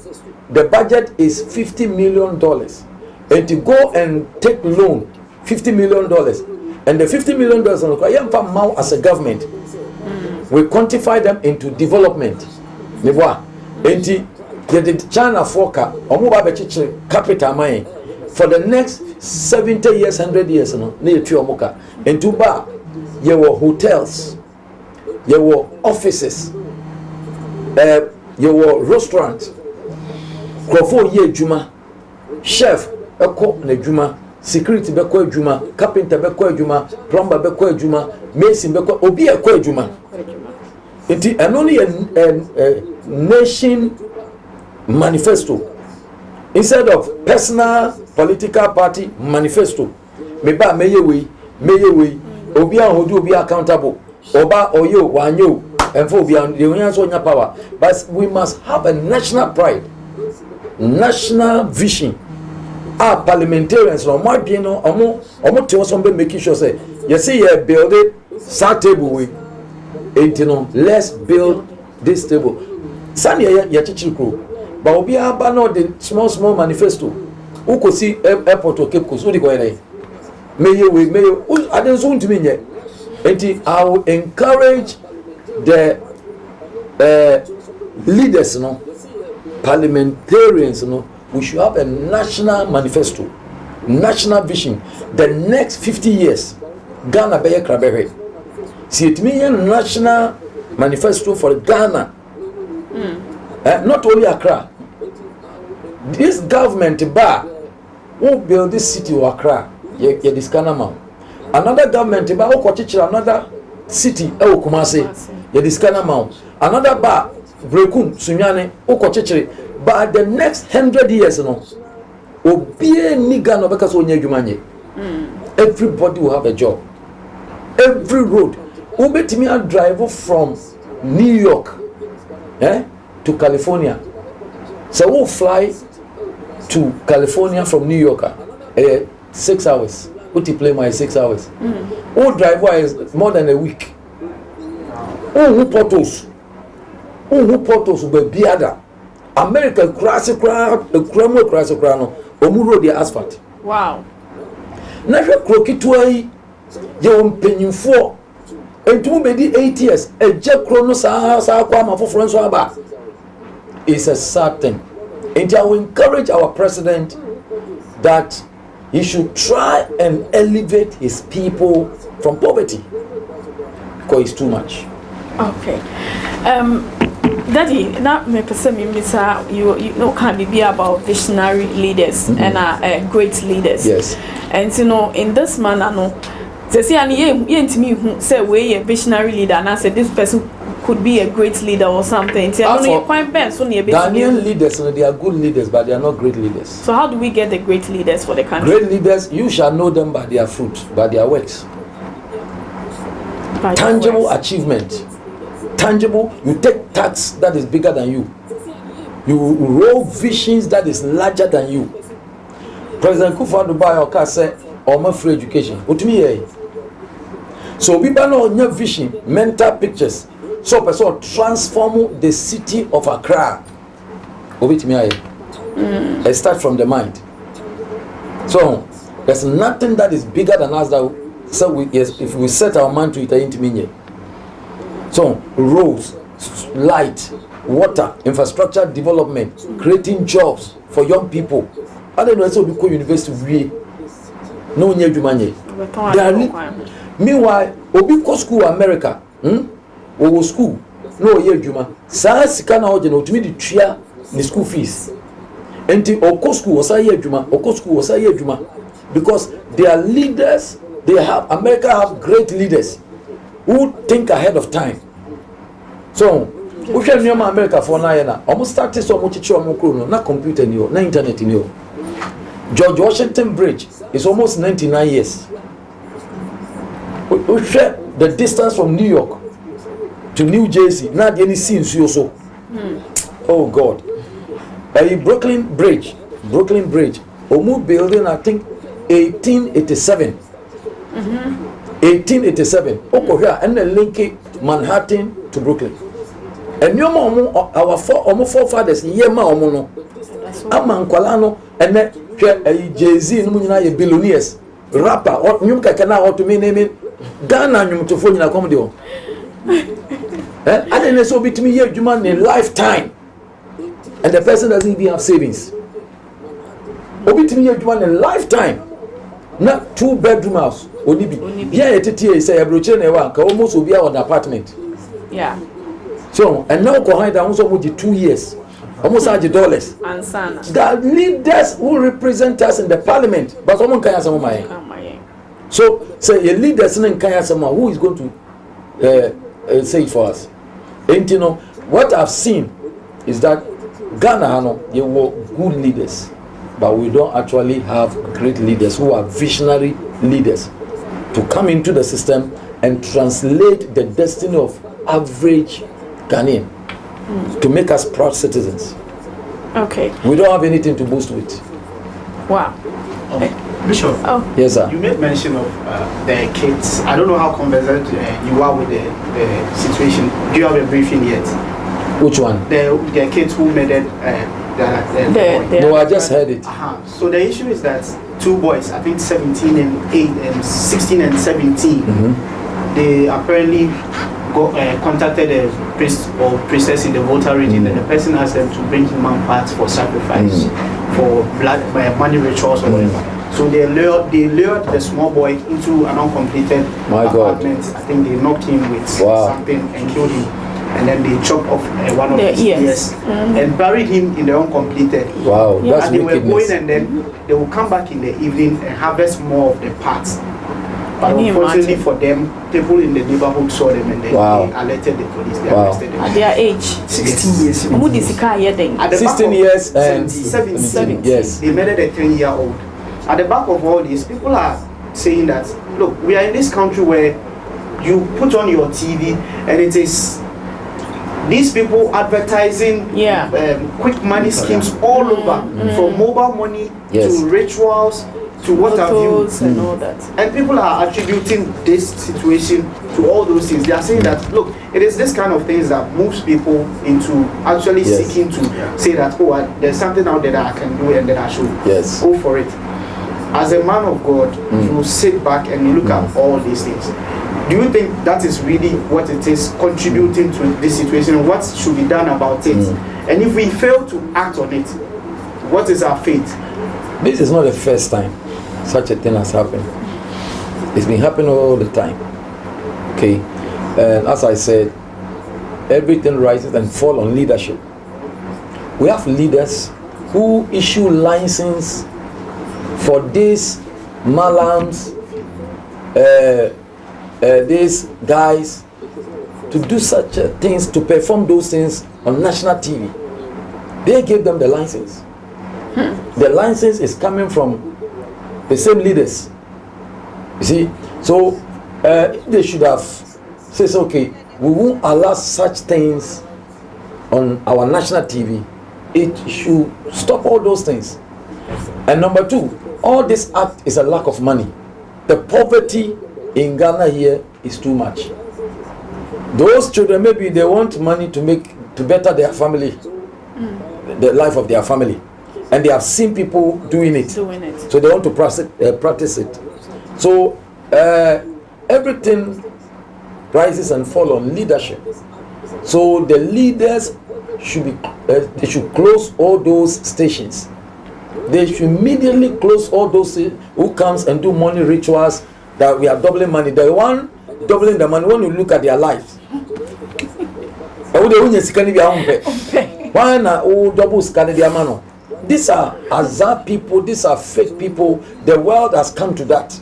C: The budget is $50 million. And to go and take loan, $50 million. And the $50 million as a government, we quantify them into development. The China forecast capital mine for the next 70 years, 100 years, no, near Tuamoka. And to bar, there were hotels, there were offices, there were restaurants, Crofo ye Juma, chef, Eko ne Juma, security beko Juma, carpenter beko Juma, plumber beko Juma, mason beko, obi eko Juma. It and only a nation manifesto instead of personal political party manifesto. Meba meye we obi ahodu obi accountable oba oyo wanyo and for the only so nya power. But we must have a national pride, national vision. Our parliamentarians no more dey no omo te so be making sure say you see you build it start table we let's build this table. Sani ya chichikro but obi aba no the small manifesto uko si airport or Cape Coast udi ko ere meye adenso ntimi nye enti I will encourage the leaders no parliamentarians no we should have a national manifesto, national vision. The next 50 years Ghana be krabehe see it mean national manifesto for Ghana. Not only Accra. This government bar who build this city of Accra, ye discana man. Another government bar who kochichira another city Kumasi, ye discana man. Another bar Brekum Sunyane who kochichiri. But the next 100 years, no, everybody will have a job. Every road. Ubetimi drive from New York, to California. So we'll fly to California from New York, 6 hours. Multiply my 6 hours. We'll drive is more than a week. Who portals will be other. America cross no omu road the asphalt.
B: Wow.
C: Na hwe krokitwa yi ye ompanyimfo entumu bedi 8 years eje kro no saa kwa amafoforo nso aba. It's a sad thing. And I will encourage our president that he should try and elevate his people from poverty because it's too much.
B: Okay. Daddy, now me person me you know can be about visionary leaders and great leaders.
C: Yes.
B: And you know in this manner no say ntimi say we a visionary leader and I said this person could be a great leader or something.
C: Ghanaian leaders, they are good leaders, but they are not great leaders.
B: So how do we get the great leaders for the country?
C: Great leaders, you shall know them by their fruit, by their works.
B: By
C: tangible
B: works.
C: Achievement. Tangible, you take tasks that is bigger than you. You roll visions that is larger than you. President Kufuor Oka said, "Oma free education." What me here? So we ban on your vision, mental pictures. So person transform the city of Accra. It starts from the mind. So there's nothing that is bigger than us that if we set our mind to it, ain't mean. So roads, light, water, infrastructure development, creating jobs for young people. I don't know, so we go university. No nye jumanye. Meanwhile, obi ko school America. Owo school no ye adwuma saa sika na oje na otumi di twia ni school fees enti oko school osa ye adwuma because they are leaders. America have great leaders who think ahead of time. So we share new America for na almost started so much chichi omo kro no na computer ni o na internet ni o. George Washington Bridge is almost 99 years. We share the distance from New York to New Jersey, not any scenes you also. Oh God. Brooklyn Bridge, Omu building, I think 1887. 1887. Oko here and then link Manhattan to Brooklyn. And your mom, our forefathers, Yema Omono, Amankwalano, and then Jay-Z, no billionaires, rapper, or New Kakana, or to me name it, Ghana, you to phone in a comedy. I didn't so be to me here human in lifetime, and the person doesn't even have savings. Obi to me here human in lifetime, not 2-bedroom house. Only be yeah, it say a brochure never almost will be out apartment.
B: Yeah.
C: So and now behind that also with 2 years, almost $100.
B: And sana.
C: The leaders who represent us in the parliament, but someone can some my. So say a leader in Kenya someone who is going to say it for us. And you know what I've seen is that Ghana, they were good leaders, but we don't actually have great leaders who are visionary leaders to come into the system and translate the destiny of average Ghanaian to make us proud citizens.
B: Okay.
C: We don't have anything to boast with.
B: Wow.
D: Bishop.
B: Oh.
C: Yes, sir.
D: You made mention of the kids. I don't know how conversant you are with the situation. Do you have a briefing yet?
C: Which one?
D: The kids who made it.
C: No, I just heard it.
D: So the issue is that 2 boys, I think 17 and 8 and 16 and 17, they apparently contacted a priest or priestess in the Volta region, and the person asked them to bring human parts for sacrifice, for blood, money rituals or whatever. So they lured the small boy into an uncompleted apartment. I think they knocked him with something and killed him. And then they chopped off one of his ears and buried him in the uncompleted.
C: Wow, that's
D: and they
C: wickedness.
D: were going, and then they will come back in the evening and harvest more of the parts. But unfortunately for them, people in the neighborhood saw them and then they alerted the police. They arrested them.
B: At their age,
D: 16 years.
B: At the
C: 16 years and
D: 17.
C: Yes.
D: They murdered a 10-year-old. At the back of all this, people are saying that, look, we are in this country where you put on your TV and it is these people advertising quick money schemes all over, from mobile money to rituals to what have you,
B: and all that.
D: and people are attributing this situation to all those things. They are saying that, look, it is this kind of things that moves people into actually seeking to say that, oh, there's something out there that I can do and that I should go for it. As a man of God, you sit back and you look at all these things. Do you think that is really what it is contributing to this situation? What should be done about it? And if we fail to act on it, what is our fate?
C: This is not the first time such a thing has happened. It's been happening all the time. Okay, and as I said, everything rises and falls on leadership. We have leaders who issue license for these malams, these guys to do such things, to perform those things on national TV. They gave them the license. The license is coming from the same leaders. You see, so they should have said, okay, we won't allow such things on our national TV. It should stop all those things. And number two, all this act is a lack of money. The poverty in Ghana here is too much. Those children, maybe they want money to better their family, the life of their family, and they have seen people doing it. So they want to practice it. So everything rises and falls on leadership. So the leaders should be they should close all those stations. They should immediately close all those who comes and do money rituals that we are doubling money. The one doubling the money, when you look at their lives, why not double scan their money? These are hazard people, these are fake people. The world has come to that.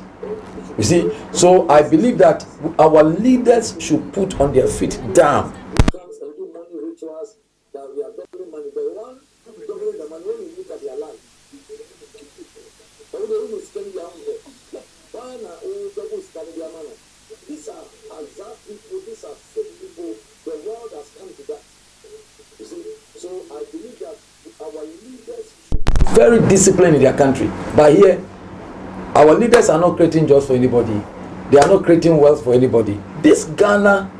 C: You see, so I believe that our leaders should put on their feet down. Comes and do money rituals that we are doubling money. The one doubling the money, when you look at their life. These are hazard people, these are fake people. The world has come to that. You see, so I believe that our leaders very disciplined in their country. But here, our leaders are not creating jobs for anybody. They are not creating wealth for anybody. This Ghana,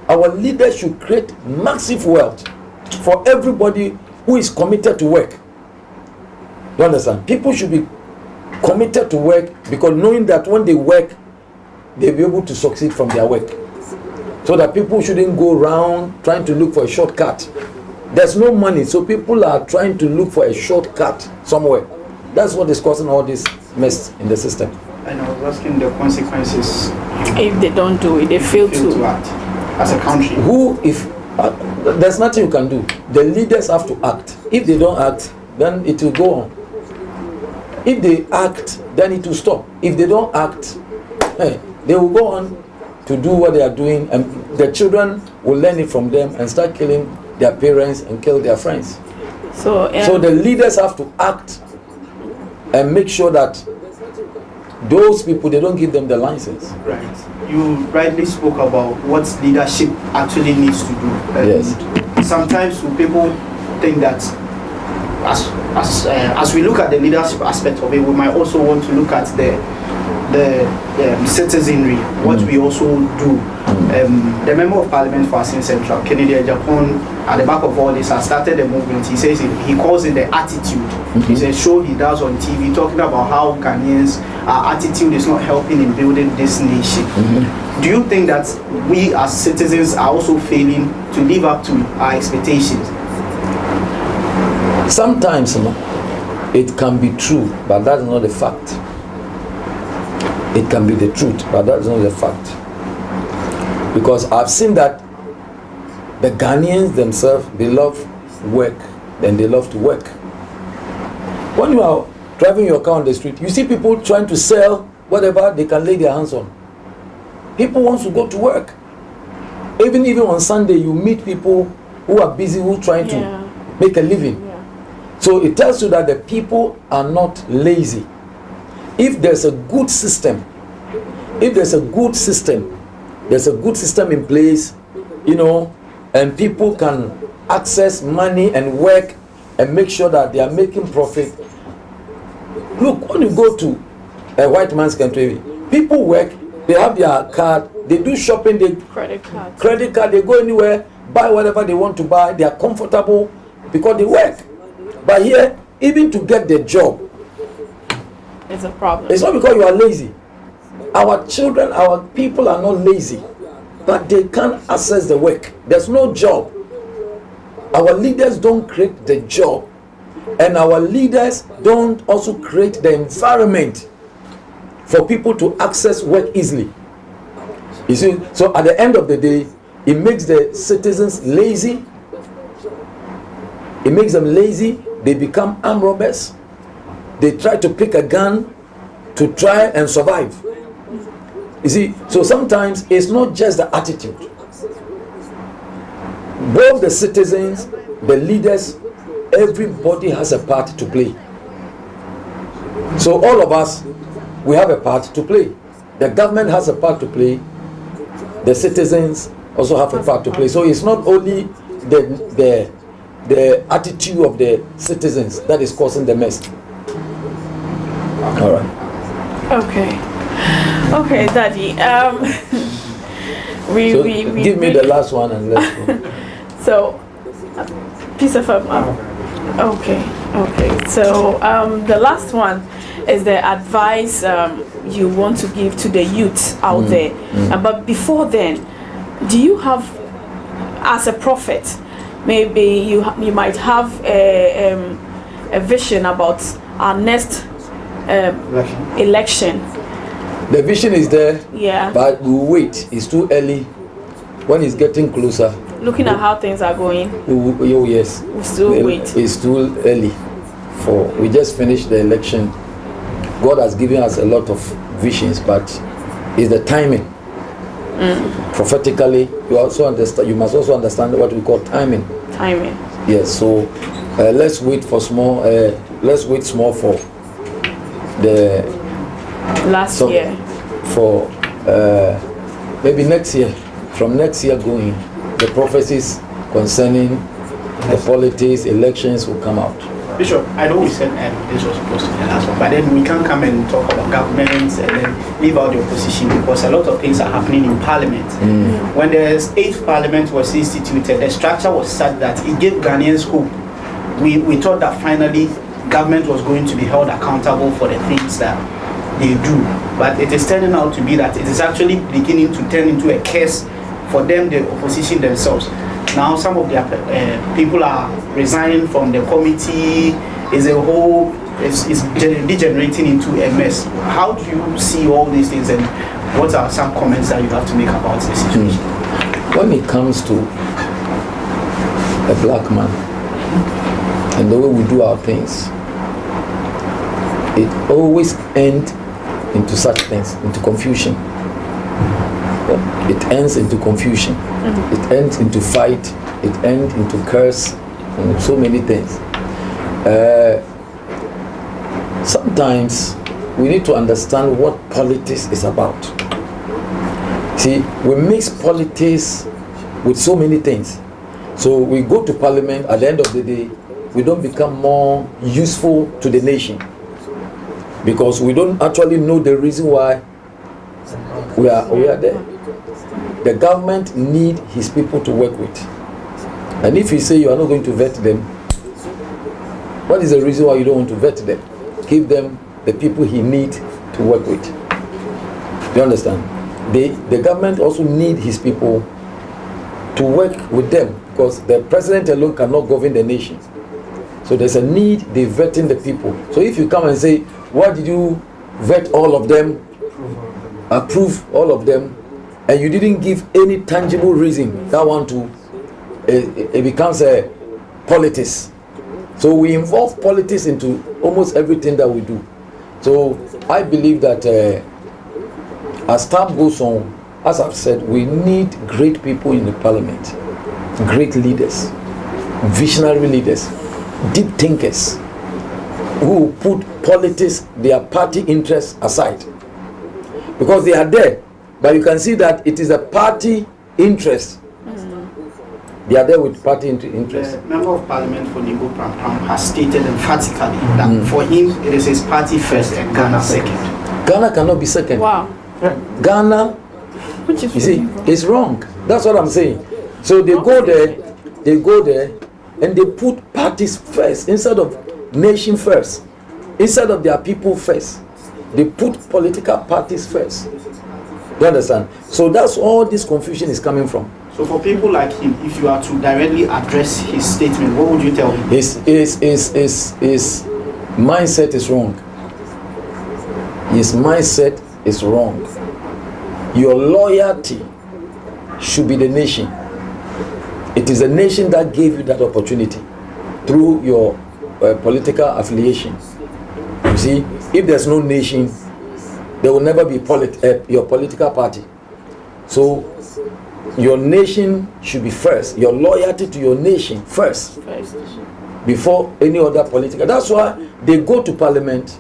C: our leaders should create massive wealth for everybody who is committed to work. You understand? People should be committed to work, because knowing that when they work, they'll be able to succeed from their work. So that people shouldn't go around trying to look for a shortcut. There's no money, so people are trying to look for a shortcut somewhere. That's what is causing all this mess in the system.
D: And I was asking the consequences
B: if they don't do it, they fail to
D: act as a country.
C: There's nothing you can do. The leaders have to act. If they don't act, then it will go on. If they act, then it will stop. If they don't act, they will go on to do what they are doing, and the children will learn it from them and start killing their parents and kill their friends. So the leaders have to act and make sure that those people, they don't give them the license.
D: Right. You rightly spoke about what leadership actually needs to do.
C: Yes.
D: Sometimes people think that as we look at the leadership aspect of it, we might also want to look at the citizenry, what we also do. The member of parliament for Asin Central, Kennedy Japan, at the back of all this, has started a movement. He says he calls it the attitude. It's a show he does on TV talking about how Ghanaians, our attitude is not helping in building this nation. Do you think that we as citizens are also failing to live up to our expectations?
C: Sometimes it can be true, but that's not the fact. It can be the truth, but that's not the fact. Because I've seen that the Ghanaians themselves, they love work and they love to work. When you are driving your car on the street, you see people trying to sell whatever they can lay their hands on. People want to go to work. Even on Sunday, you meet people who are busy, who are trying to make a living. So it tells you that the people are not lazy. If there's a good system, there's a good system in place, and people can access money and work and make sure that they are making profit. Look, when you go to a white man's country. People work, they have their card, they do shopping, they
B: credit card,
C: they go anywhere, buy whatever they want to buy, they are comfortable because they work. But here, even to get the job,
B: it's a problem.
C: It's not because you are lazy. Our children, our people are not lazy, but they can't access the work. There's no job. Our leaders don't create the job, and our leaders don't also create the environment for people to access work easily. You see, so at the end of the day, it makes the citizens lazy. It makes them lazy. They become armed robbers. They try to pick a gun to try and survive. You see, so sometimes it's not just the attitude. Both the citizens, the leaders, everybody has a part to play. So all of us, we have a part to play. The government has a part to play. The citizens also have a part to play. So it's not only the attitude of the citizens that is causing the mess. All right.
B: Okay, Daddy. We
C: give me the last one and let's go.
B: So, piece of okay. So, the last one is the advice you want to give to the youth out there. But before then, do you have, as a prophet, maybe you might have a vision about our next election?
C: The vision is there.
B: Yeah.
C: But we'll wait. It's too early. When it's getting closer.
B: Looking at how things are going.
C: Yes.
B: We still wait.
C: It's too early. We just finished the election. God has given us a lot of visions, but it's the timing. Prophetically, you must also understand what we call timing.
B: Timing.
C: Yes. So let's wait for small. Let's wait small for the
B: last year.
C: For maybe next year. From next year going, the prophecies concerning the politics, elections will come out.
D: Bishop, I know we said this was supposed to be the last one, but then we can't come and talk about governments and then leave out the opposition, because a lot of things are happening in Parliament. When the 8th Parliament was instituted, the structure was such that it gave Ghanaians hope. We thought that finally government was going to be held accountable for the things that they do, but it is turning out to be that it is actually beginning to turn into a curse for them, the opposition themselves. Now some of their people are resigning from the committee. It's degenerating into a mess. How do you see all these things, and what are some comments that you have to make about the situation?
C: When it comes to a black man and the way we do our things, it always ends into such things, into confusion. It ends into confusion. It ends into fight. It ends into curse, and so many things. Sometimes we need to understand what politics is about. See, we mix politics with so many things. So we go to Parliament, at the end of the day, we don't become more useful to the nation, because we don't actually know the reason why we are there. The government need his people to work with, and if you say you are not going to vet them, what is the reason why you don't want to vet them? Give them the people he need to work with. Do you understand? The government also need his people to work with them, because the president alone cannot govern the nation. So there's a need, they vetting the people. So if you come and say, why did you vet all of them, approve all of them, and you didn't give any tangible reason, that one too, it becomes a politics. So we involve politics into almost everything that we do. So I believe that as time goes on, as I've said, we need great people in the Parliament, great leaders, visionary leaders, deep thinkers, who put politics, their party interests aside, because they are there, but you can see that it is a party interest. They are there with party interest.
D: The Member of Parliament for Nigo Pram Pram has stated emphatically that for him it is his party first and Ghana second.
C: Ghana cannot be second.
B: Wow.
C: Ghana,
B: Which is
C: you see, it's wrong. That's what I'm saying. So they go there, and they put parties first instead of nation first, instead of their people first. They put political parties first. You understand? So that's all this confusion is coming from.
D: So for people like him, if you are to directly address his statement, what would you tell him?
C: His mindset is wrong. His mindset is wrong. Your loyalty should be the nation. It is the nation that gave you that opportunity through your political affiliation. You see, if there's no nation, there will never be your political party. So your nation should be first. Your loyalty to your nation first, before any other political. That's why they go to parliament,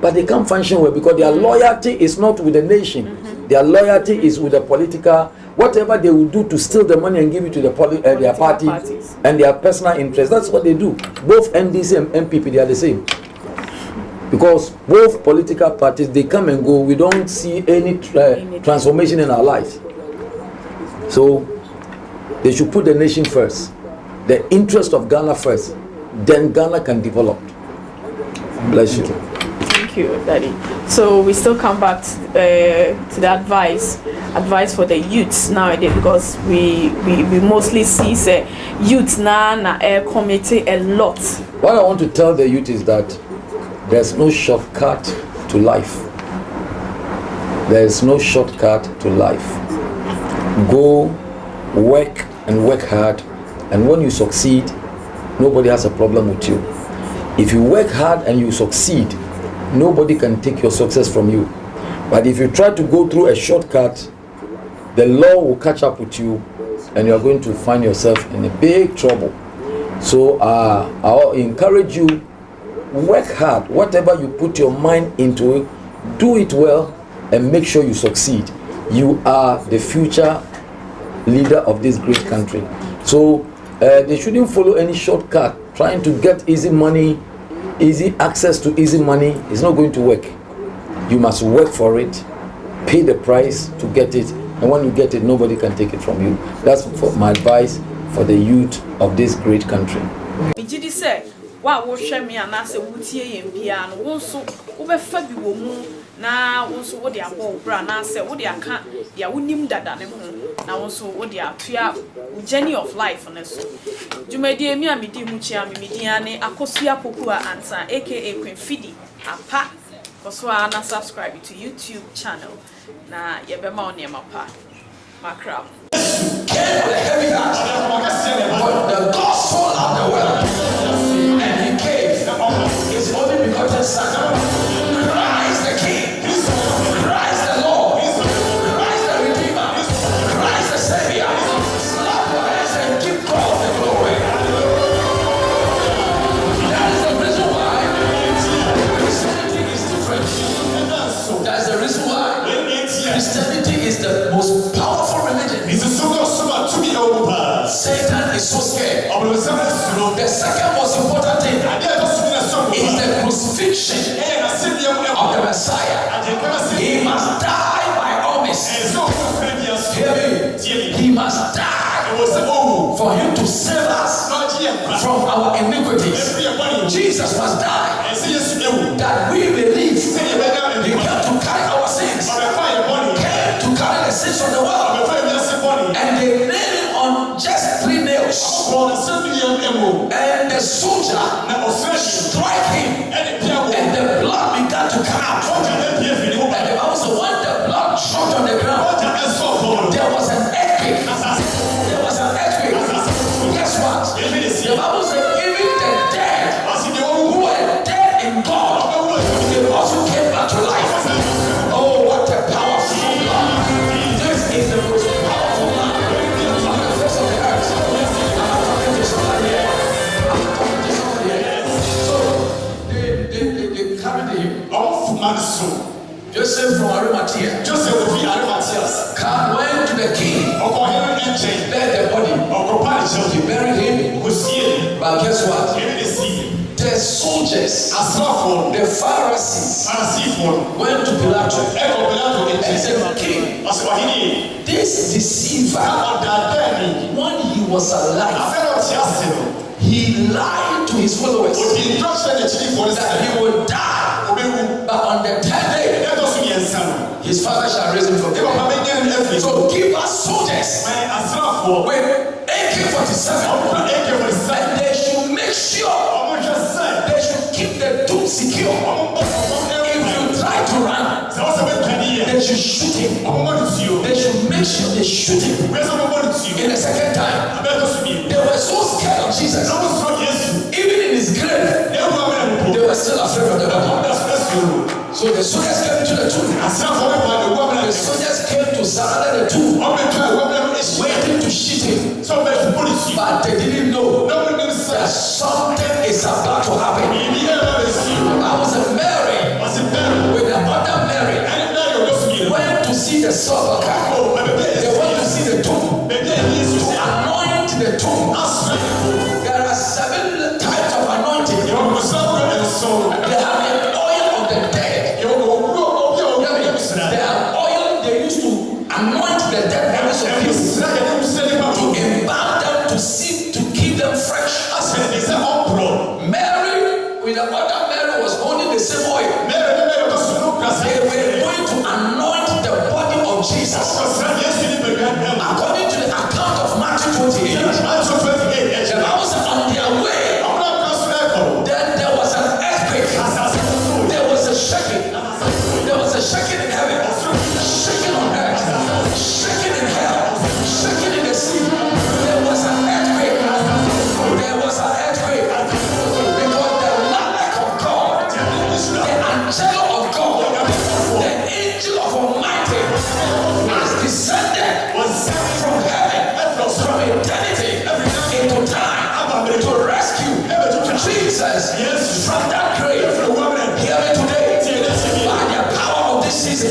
C: but they can't function well because their loyalty is not with the nation. Their loyalty is with the political. Whatever they will do to steal the money and give it to the their party
B: parties.
C: And their personal interest. That's what they do. Both NDC and MPP, they are the same. Because both political parties, they come and go. We don't see any transformation in our lives. So they should put the nation first, the interest of Ghana first. Then Ghana can develop. Bless you.
B: Thank you, Daddy. So we still come back to the advice for the youths nowadays, because we mostly see say youth na committee a lot.
C: What I want to tell the youth is that there's no shortcut to life. There is no shortcut to life. Go work and work hard, and when you succeed, nobody has a problem with you. If you work hard and you succeed, nobody can take your success from you. But if you try to go through a shortcut, the law will catch up with you and you are going to find yourself in a big trouble. So I'll encourage you, work hard. Whatever you put your mind into it, do it well and make sure you succeed. You are the future leader of this great country. So they shouldn't follow any shortcut. Trying to get easy money, easy access to easy money is not going to work. You must work for it, pay the price to get it, and when you get it, nobody can take it from you. That's my advice for the youth of this great country.
B: Wa wo hwe me ana se wutie yem bia no wo nso wo be fa bi wo mu na wo nso wo de abo bra na se wo de aka ya wonim dada ne ho na wo nso wo de atua journey of life ne so jumadi emi amidi mu chia me mediane akosua popua ansa aka Queen Fidi apa koso na subscribe to YouTube channel na ye be ma onema pa makra
C: the gospel of the world. It's only because the Son, Christ the King, Christ the Lord, Christ the Redeemer, Christ the Savior. Slap your hands and give God the glory. That is the reason why Christianity is different. That is the reason why Christianity is the most powerful religion. Satan is so scared. The second most important thing is the crucifixion of the Messiah. He must die by all means. Hear me. He must die for him to save us from our iniquities. Jesus must die that we may live. He came to carry our sins, came to carry the sins of the world, and they nailed him on just 3 nails. And the soldier struck him, and the blood began to come out. And the Bible said, when the blood dropped on the ground, there was an earthquake. There was an earthquake. Guess what? The Bible said, even the dead who were dead in God, they also came back to life. Oh, what a powerful blood! This is the most powerful blood on the face of the earth. I'm talking to somebody here. So they carried him. Joseph from Arimathea. Went to the king. Led the body. He buried him. But guess what? The soldiers, the Pharisees, went to Pilate and said, King, this deceiver, when he was alive, he lied to his followers that he would die, but on the 10th day, his father shall raise him from the dead. So give us soldiers with AK-47, and they should make sure they should keep the tomb secure. If you try to run, they should shoot him. They should make sure they shoot him. In the second time, they were so scared of Jesus. Even in his grave, they were still afraid of the body. So the soldiers came to the tomb. The soldiers came to surrender the tomb, waiting to shoot him. But they didn't know that something is about to happen. I was a Mary with another Mary went to see the sepulchre. They went to see the tomb, to anoint the tomb. There are 7 types of anointing. They have the oil of the dead. They have oil they used to anoint the dead bodies of people, to embalm them, to seek to keep them fresh. Mary with the other Mary was holding the same oil. They were going to anoint the body of Jesus. According to the account of Matthew 28, the Bible said on their way, then there was an earthquake. There was a shaking. There was a shaking in heaven, shaking on earth, shaking in hell, shaking in the sea. There was an earthquake. There was an earthquake. Because the Lamb of God, the angel of God, the angel of Almighty has descended from heaven, from eternity into time to rescue Jesus from that grave. Hear me today. By the power of this season,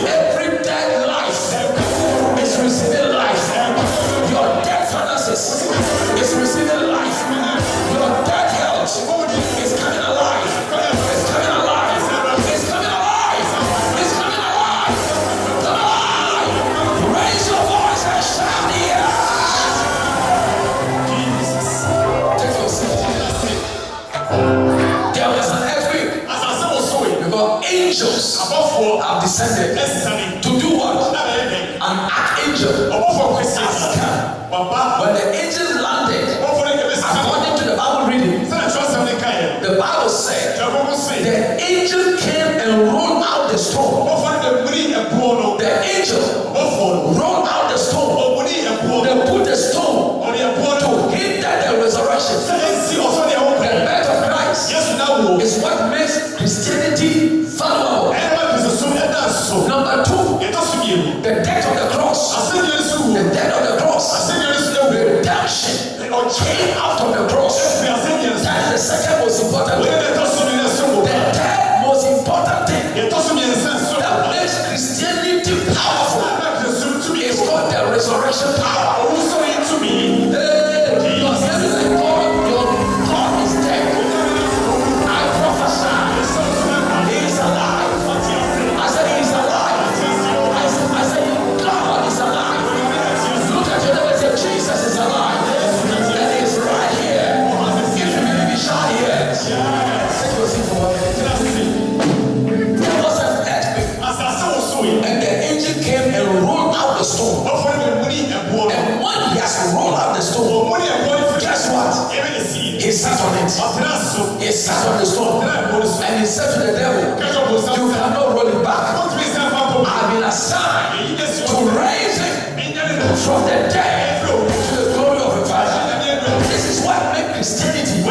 C: every dead life is receiving life. Your dead finances is receiving life. Your dead health is coming alive. It's coming alive. It's coming alive. It's coming alive. Come alive. Raise your voice and shout here. Take your seat. There was an earthquake because angels have descended to do what? An archangel has come. When the angel landed, according to the Bible reading, the Bible said the angel came and rolled out the stone. The angel rolled out the stone. They put the stone to hinder the resurrection. The birth of Christ is what makes Christianity valuable. Number 2, the death of the cross. The death of the cross. Redemption came out of the cross. That is the second most important thing. The third most important thing that makes Christianity powerful is called the resurrection power. Your God is dead. I prophesy. He is alive. I said he is alive. I said God is alive. Look at your neighbor and say Jesus is alive. And he is right here. If you believe, you shall hear. Take your seat for 1 minute. There was an earthquake, and the angel came and rolled out the stone. And when he has rolled out the stone, guess what? He sat on it. He sat on the stone, and he said to the devil, you cannot roll it back. I've been assigned to raise him from the dead to the glory of the Father. This is what makes Christianity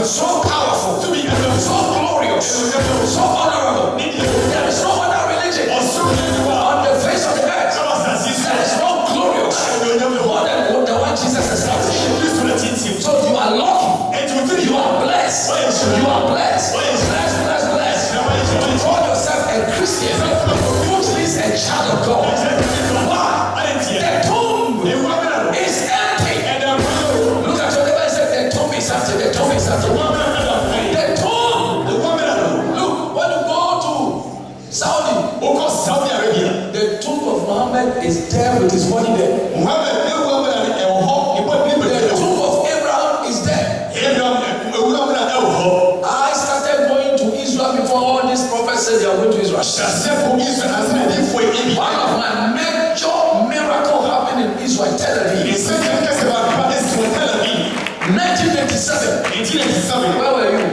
C: so powerful, so glorious, so honorable. There is no other religion on the face of the earth that is more glorious more than the one Jesus established. So you are lucky. You are blessed. You are blessed. Blessed. To call yourself a Christian, which means a child of God. Why? The tomb is empty. Look at your neighbor and say, the tomb is empty. The tomb is empty. Muhammad is there with his body there. The tomb of Abraham is there. I started going to Israel before all these prophets said they are going to Israel. One of my major miracles happened in Israel, Tel Aviv. 1987. Where were you?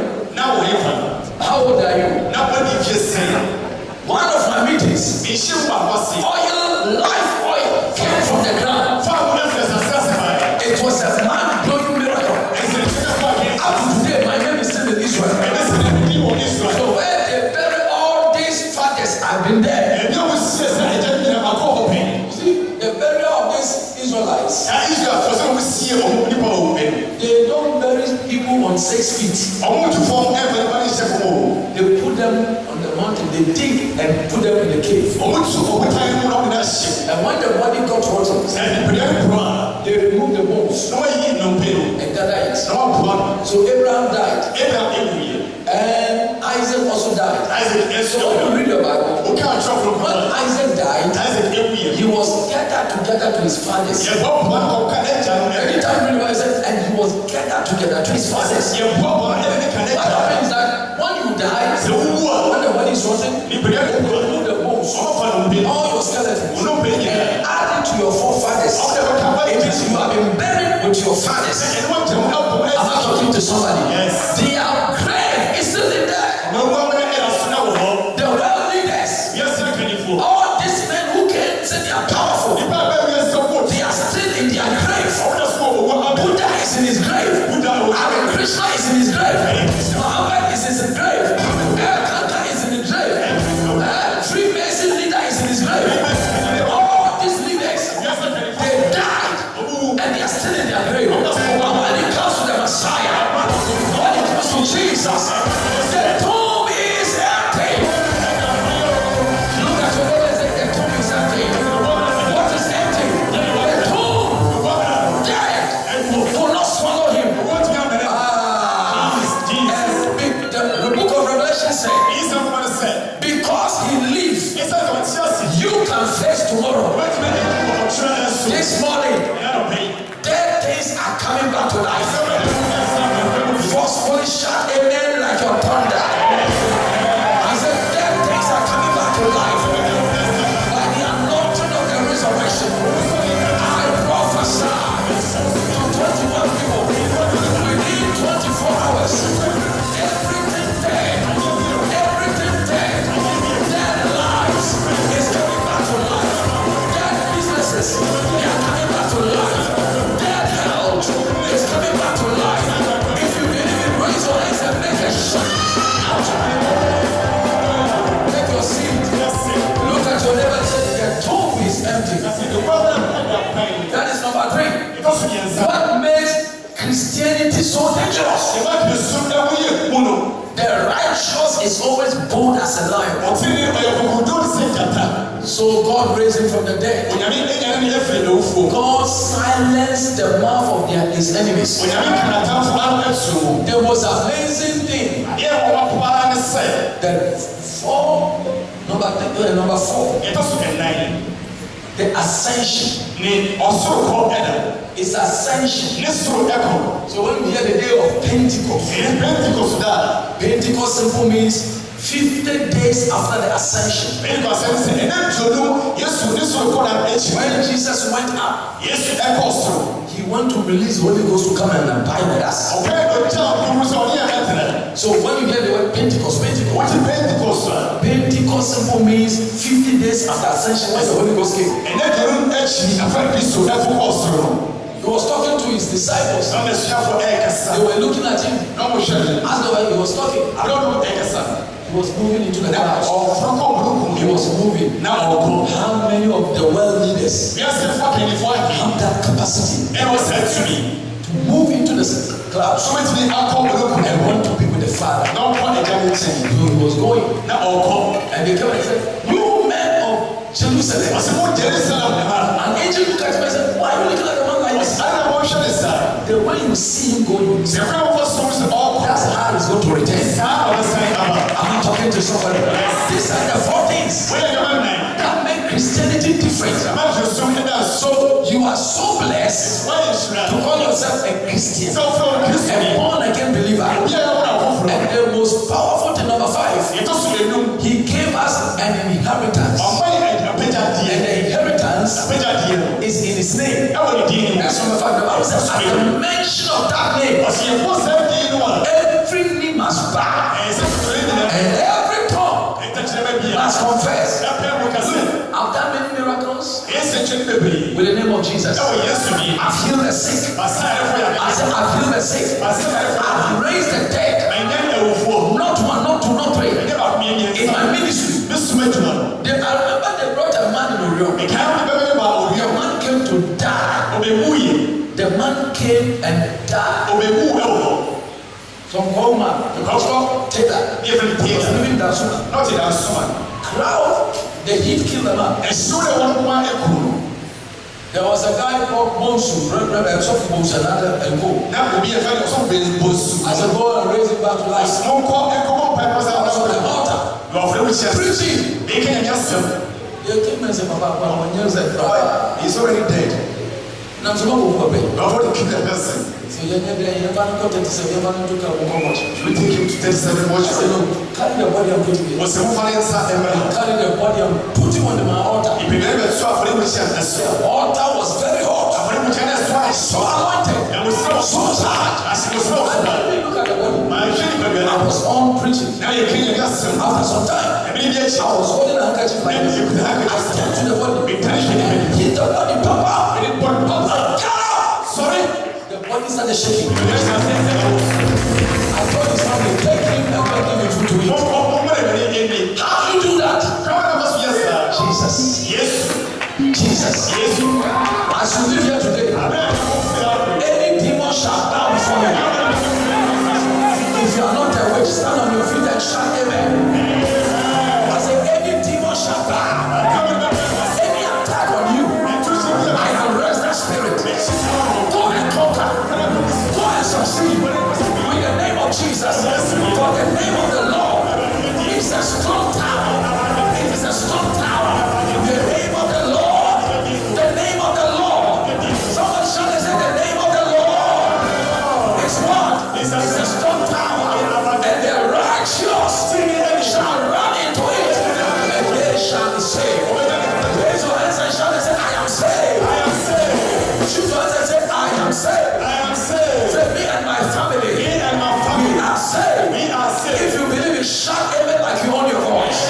C: How old are you? One of my meetings, life oil came from the ground. It was a mind-blowing miracle. Up to today, my name is still in Israel. So where they bury all these fathers, I've been there. See, the burial of these Israelites, they don't bury people on 6 feet. They put them on the mountain, they dig and put them in the cave. And when the body got rotten, they removed the bones and gather it. So Abraham died. And Isaac also died. So when you read the Bible, when Isaac died, he was gathered together to his fathers. Anytime you read Isaac, and he was gathered together to his fathers. What happens is that when you die, when the body is rotten, you remove the bones, all your skeletons, and add it to your forefathers. It means you have been buried with your fathers. I'm not talking to somebody. Their grave is still in there. The world leaders, all these men who came say they are powerful, they are still in their grave. Buddha is in his grave. Krishna is in his grave. Muhammad is in his grave. Kanta is in his grave. Freemason leader is in his grave. All these leaders, they died and they are still in their grave. But when it comes to the Messiah, when it comes to Jesus, the tomb is empty. Look at your neighbor and say, the tomb is empty. What is empty? The tomb. Dead. Will not swallow him. The book of Revelation said, because he lives, you can face tomorrow. This morning, dead things are coming back to life. Forcefully shout amen like your thunder. I said, dead things are coming back to life. By the anointing of the resurrection, I prophesy to 21 people within 24 hours. Everything dead, dead lives is coming back to life. Dead businesses, they are coming back to life. Dead health is coming back to life. If you believe it, raise your hands and make a shout. Take your seat. Look at your neighbor and say, the tomb is empty. That is number 3. What makes Christianity so dangerous? The righteous is always bold as a lion. So God raised him from the dead. God silenced the mouth of his enemies. There was an amazing thing. Number 4. The ascension. It's ascension. So when we hear the day of Pentecost, Pentecost simply means 50 days after the ascension. When Jesus went up, he went to release the Holy Ghost to come and abide with us. So when you hear the word Pentecost, Pentecost simply means 50 days after ascension when the Holy Ghost came. He was talking to his disciples. They were looking at him. As though he was talking. He was moving into the clouds. He was moving. How many of the world leaders have that capacity to move into the clouds and want to be with the Father? So he was going. And they came and said, you men of Jerusalem. An angel looked at him and said, why are you looking at the man like this? The way you see him going, that's how he's going to return. I'm talking to somebody. These are the 4 things that make Christianity different. Christian, a born again believer. And the most powerful thing, number 5, he gave us an inheritance. And the inheritance is in his name. That's number 5. The Bible says, at the mention of that name, every knee must bow, and every tongue must confess. I've done many miracles with the name of Jesus. I've healed the sick. I said, I've healed the sick. I've raised the dead. Not one, not two, not 3. In my ministry, I remember they brought a man in Orion. The man came to die. The man came and died. Some coma, the gospel, take that. Living that crowd, the heat killed the man. There was a guy called Bonsu, Reverend Sophie Bonsu, and go. I said, go and raise him back to life. I was on the altar, preaching. They came and said, Papa, he's already dead. Now, I'm going to kill the person. So you never got to say, you never took how much. We take him to 37 watch. I said, no, carry the body and put him in. Carry the body and put him on my altar. The altar was very hot. So anointed. So charged. I didn't look at the body. I was on preaching. After some time, I was holding a handkerchief like this. I stepped to the body. Hit the body, Papa. Sorry. The body started shaking. I told his family, take him and give it to him. How do you do that? Jesus. Jesus. As you live here today, any demon shall bow before you. If you are not a witch, stand on your feet and shout amen. I say, any demon shall bow. Any attack on you, I arrest that spirit. Go and conquer. Go and succeed. In the name of Jesus. For the name of the Lord is a strong tower. It is a strong tower. The name of the Lord. The name of the Lord. Someone shout and say, the name of the Lord is what? It's a strong tower. And the righteous shall run into it. And they shall be saved. Raise your hands and shout and say, I am saved. I am saved. Shoot your hands and say, I am saved. I am saved. Say, me and my family. Me and my family. We are saved. We are saved. If you believe it, shout amen like you own your voice.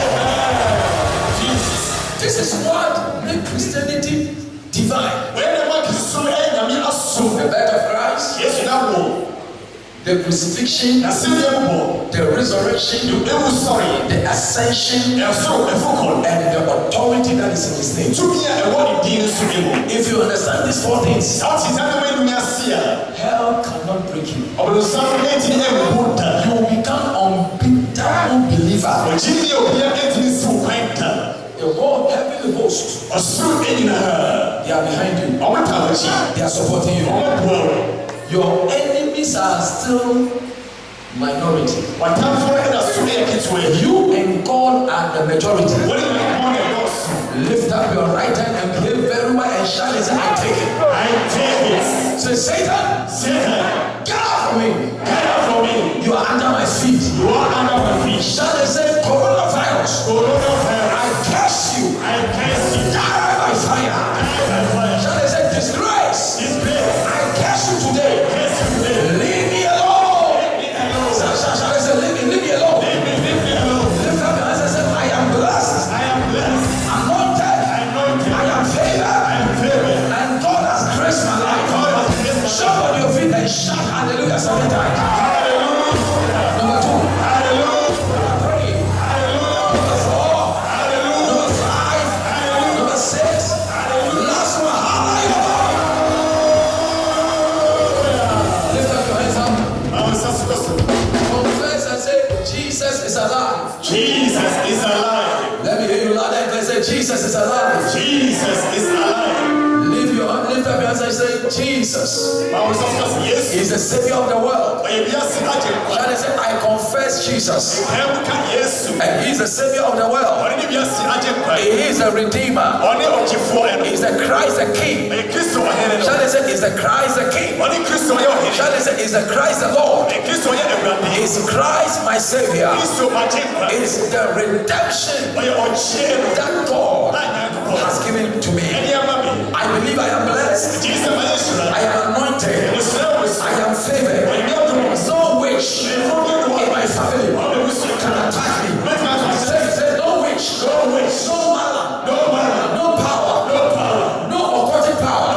C: This is what makes Christianity divine. The birth of Christ, the crucifixion, the resurrection, the ascension, and the authority that is in his name. If you understand these 4 things, hell cannot break you. You will become unbeatable believer. The whole heavenly host, they are behind you. They are supporting you. Your enemies are still minority. You and God are the majority. Lift up your right hand and play very well and shout and say, I take it. I take it. Say, Satan, get out from me. Get out from me. You are under my feet. You are under my feet. Shout and say, coronavirus. I curse you. I curse you. Die by fire. Shout and say, disgrace. I curse you today. Leave me alone. Shout and say, leave me alone. Lift up your hands and say, I am blessed. I am blessed. I am favored. And God has graced my life. Shout on your feet and shout hallelujah 7 times. Number 2. Number 3. Number 4. Number 5. Number 6. Last one. Hallelujah. Lift up your hands up. Confess and say, Jesus is alive. Jesus is alive. Let me hear you loud and clear. Say, Jesus is alive. Jesus is alive. Lift up your hands and say, Jesus is the Savior of the world. And I say, I confess Jesus. And He is the Savior of the world. He is a redeemer. He is the Christ the King. Shall I say, is the Christ the King? Shall I say, is the Christ the Lord? Is Christ my Savior? Is the redemption that God has given to me. I believe I am blessed. I am anointed. I am favored. No witch in my family can attack me. Say no witch, no mala, no power, no occultic power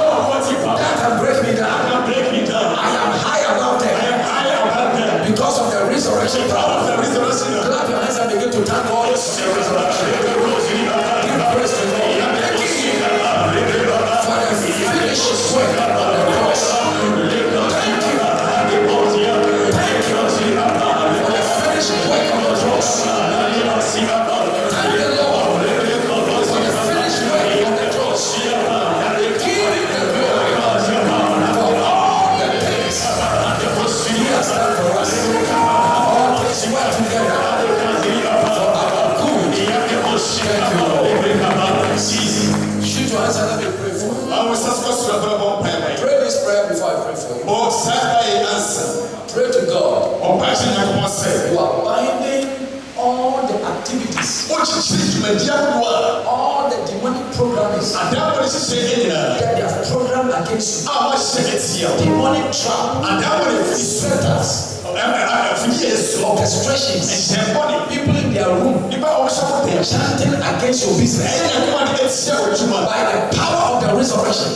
C: that can break me down. I am high above them because of the resurrection power. Clap your hands and begin to thank God for the resurrection. Give praise to God. For the finished work of the cross. Thank you. Thank you for the finished work of the cross. Thank the Lord for the finished work of the cross. Give him the glory for all the things he has done for us. All things work together for our good. Thank you, Lord. Shoot your hands and let me pray for you. Pray this prayer before I pray for you. Pray to God. You are binding all the activities, all the demonic programs that they have programmed against you. Demonic trap, setups, orchestrations, people in their room chanting against your business. By the power of the resurrection,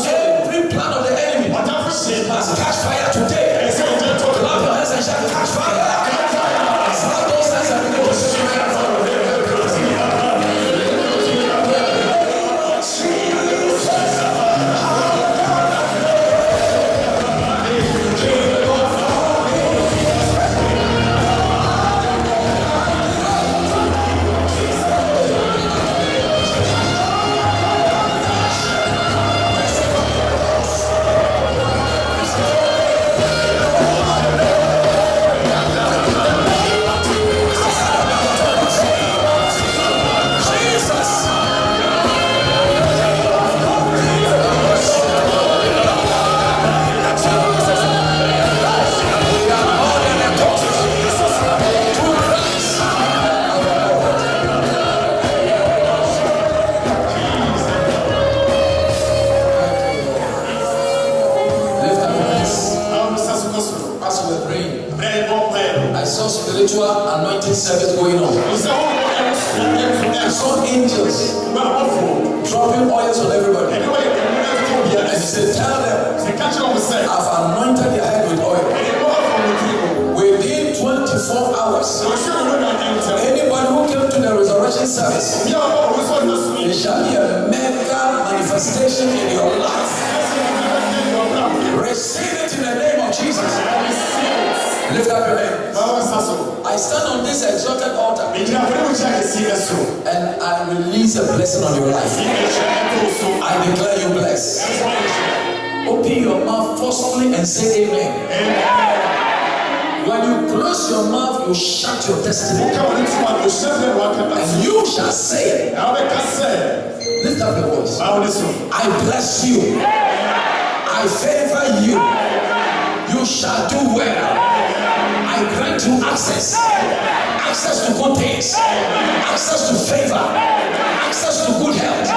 C: every plan of the enemy must catch fire today. Clap your hands and shout, catch fire! Slap those hands and go. Service going on. I saw angels dropping oils on everybody. And he said, tell them, I've anointed their head with oil. Within 24 hours, anybody who came to the resurrection service, there shall be a mega manifestation in your life. Receive it in the name of Jesus. Lift up your hand. I stand on this exalted altar and I release a blessing on your life. I declare you blessed. Open your mouth forcefully and say amen. When you close your mouth, you shut your destiny. And you shall say, lift up your voice. I bless you. I favor you. You shall do well. I grant you access to good things, access to favor, access to good health,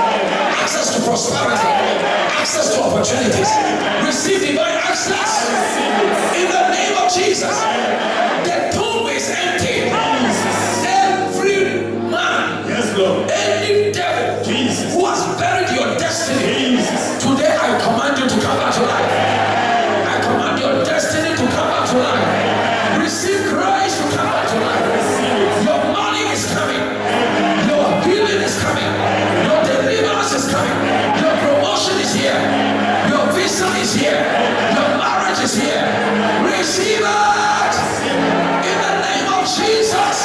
C: access to prosperity, access to opportunities. Receive divine access in the name of Jesus. The tomb is empty. Every man, any devil who has buried your destiny, today I command you to come back to life. I command your destiny to come back to life. Receive Christ to come back to life. Your money is coming. Your healing is coming. Your deliverance is coming. Your promotion is here. Your visa is here. Your marriage is here. Receive it in the name of Jesus.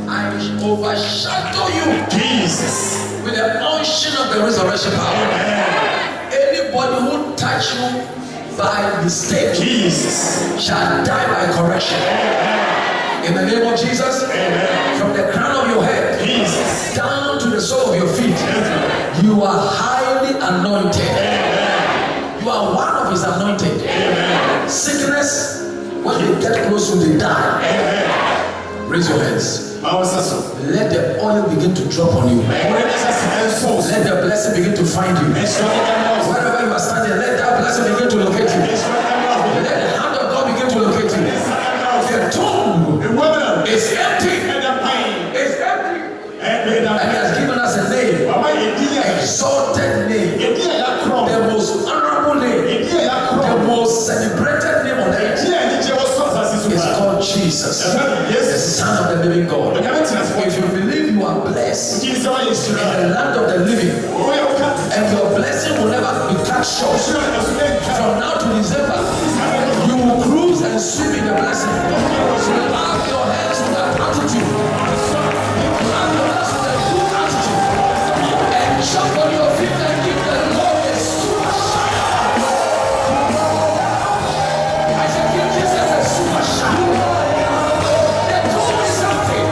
C: I overshadow you, Jesus, with the unction of the resurrection power. Anybody who touch you by mistake, Jesus, shall die by correction. In the name of Jesus, anointed. You are one of his anointed. Sickness, when they get close to they die. Raise your hands. Let the oil begin to drop on you. Let the blessing begin to find you. Wherever you are standing, let that blessing begin to locate you. Let the hand of God begin to locate you. The tomb is empty. It's empty. And he has given us a name. Exalted name. The most honorable name. The most celebrated name on earth. It's called Jesus, the Son of the living God. If you believe you are blessed in the land of the living, and your blessing will never be cut short. From now to December, you will cruise and swim in the blessing. So clap your hands with that attitude. Clap your hands with a good attitude. And jump on your feet and give the Lord a super shout. I said, give Jesus a super shout. The tomb is empty.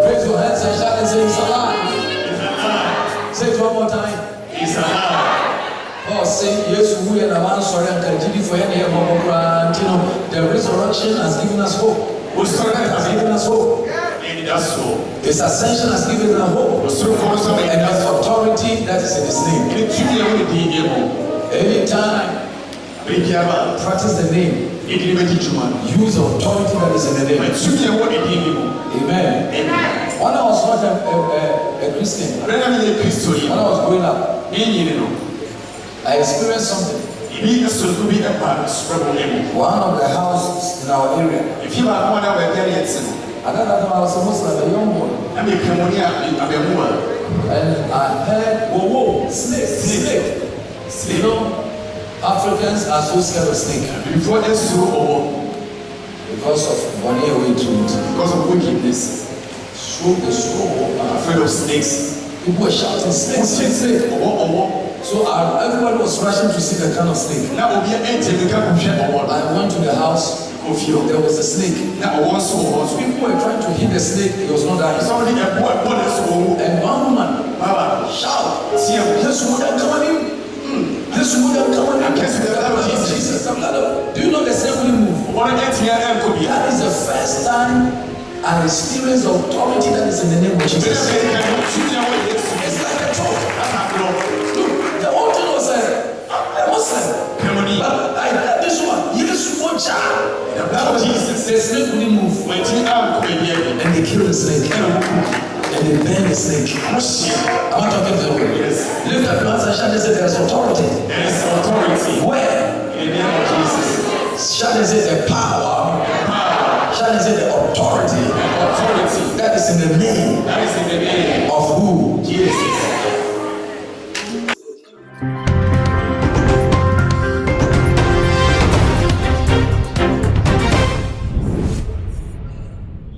C: Raise your hands and shout and say, He's alive. Say it one more time. He's alive. Oh, say, yes, we are the one sorry and continue for any of our the resurrection has given us hope. Resurrection has given us hope. His ascension has given us hope. And His authority that is in His name. Anytime practice the name, use authority that is in the name. Amen. When I was not a Christian, when I was growing up, I experienced something. One of the houses in our area, at that time I was a Muslim, a young boy, and I heard, whoa, snake. You know, Africans are so scared of snake because of one year way to it, because of wickedness. So afraid of snakes. People were shouting, snake. So everybody was rushing to see the kind of snake. I went to the house. There was a snake. People were trying to hit the snake. It was not dying. And one woman shouted, "This woman come on you! This woman come on you! Jesus, do you know the snake will move?" That is the first time I experienced the authority that is in the name of Jesus. It's like a talk. Look, the old thing was a Muslim. But I heard this one. Jesus, the snake will move. And they killed the snake. And they burned the snake. I'm not talking to them. Lift up your hands and shout and say there's authority. There's authority. Where? In the name of Jesus. Shout and say the power. Shout and say the authority. That is in the name.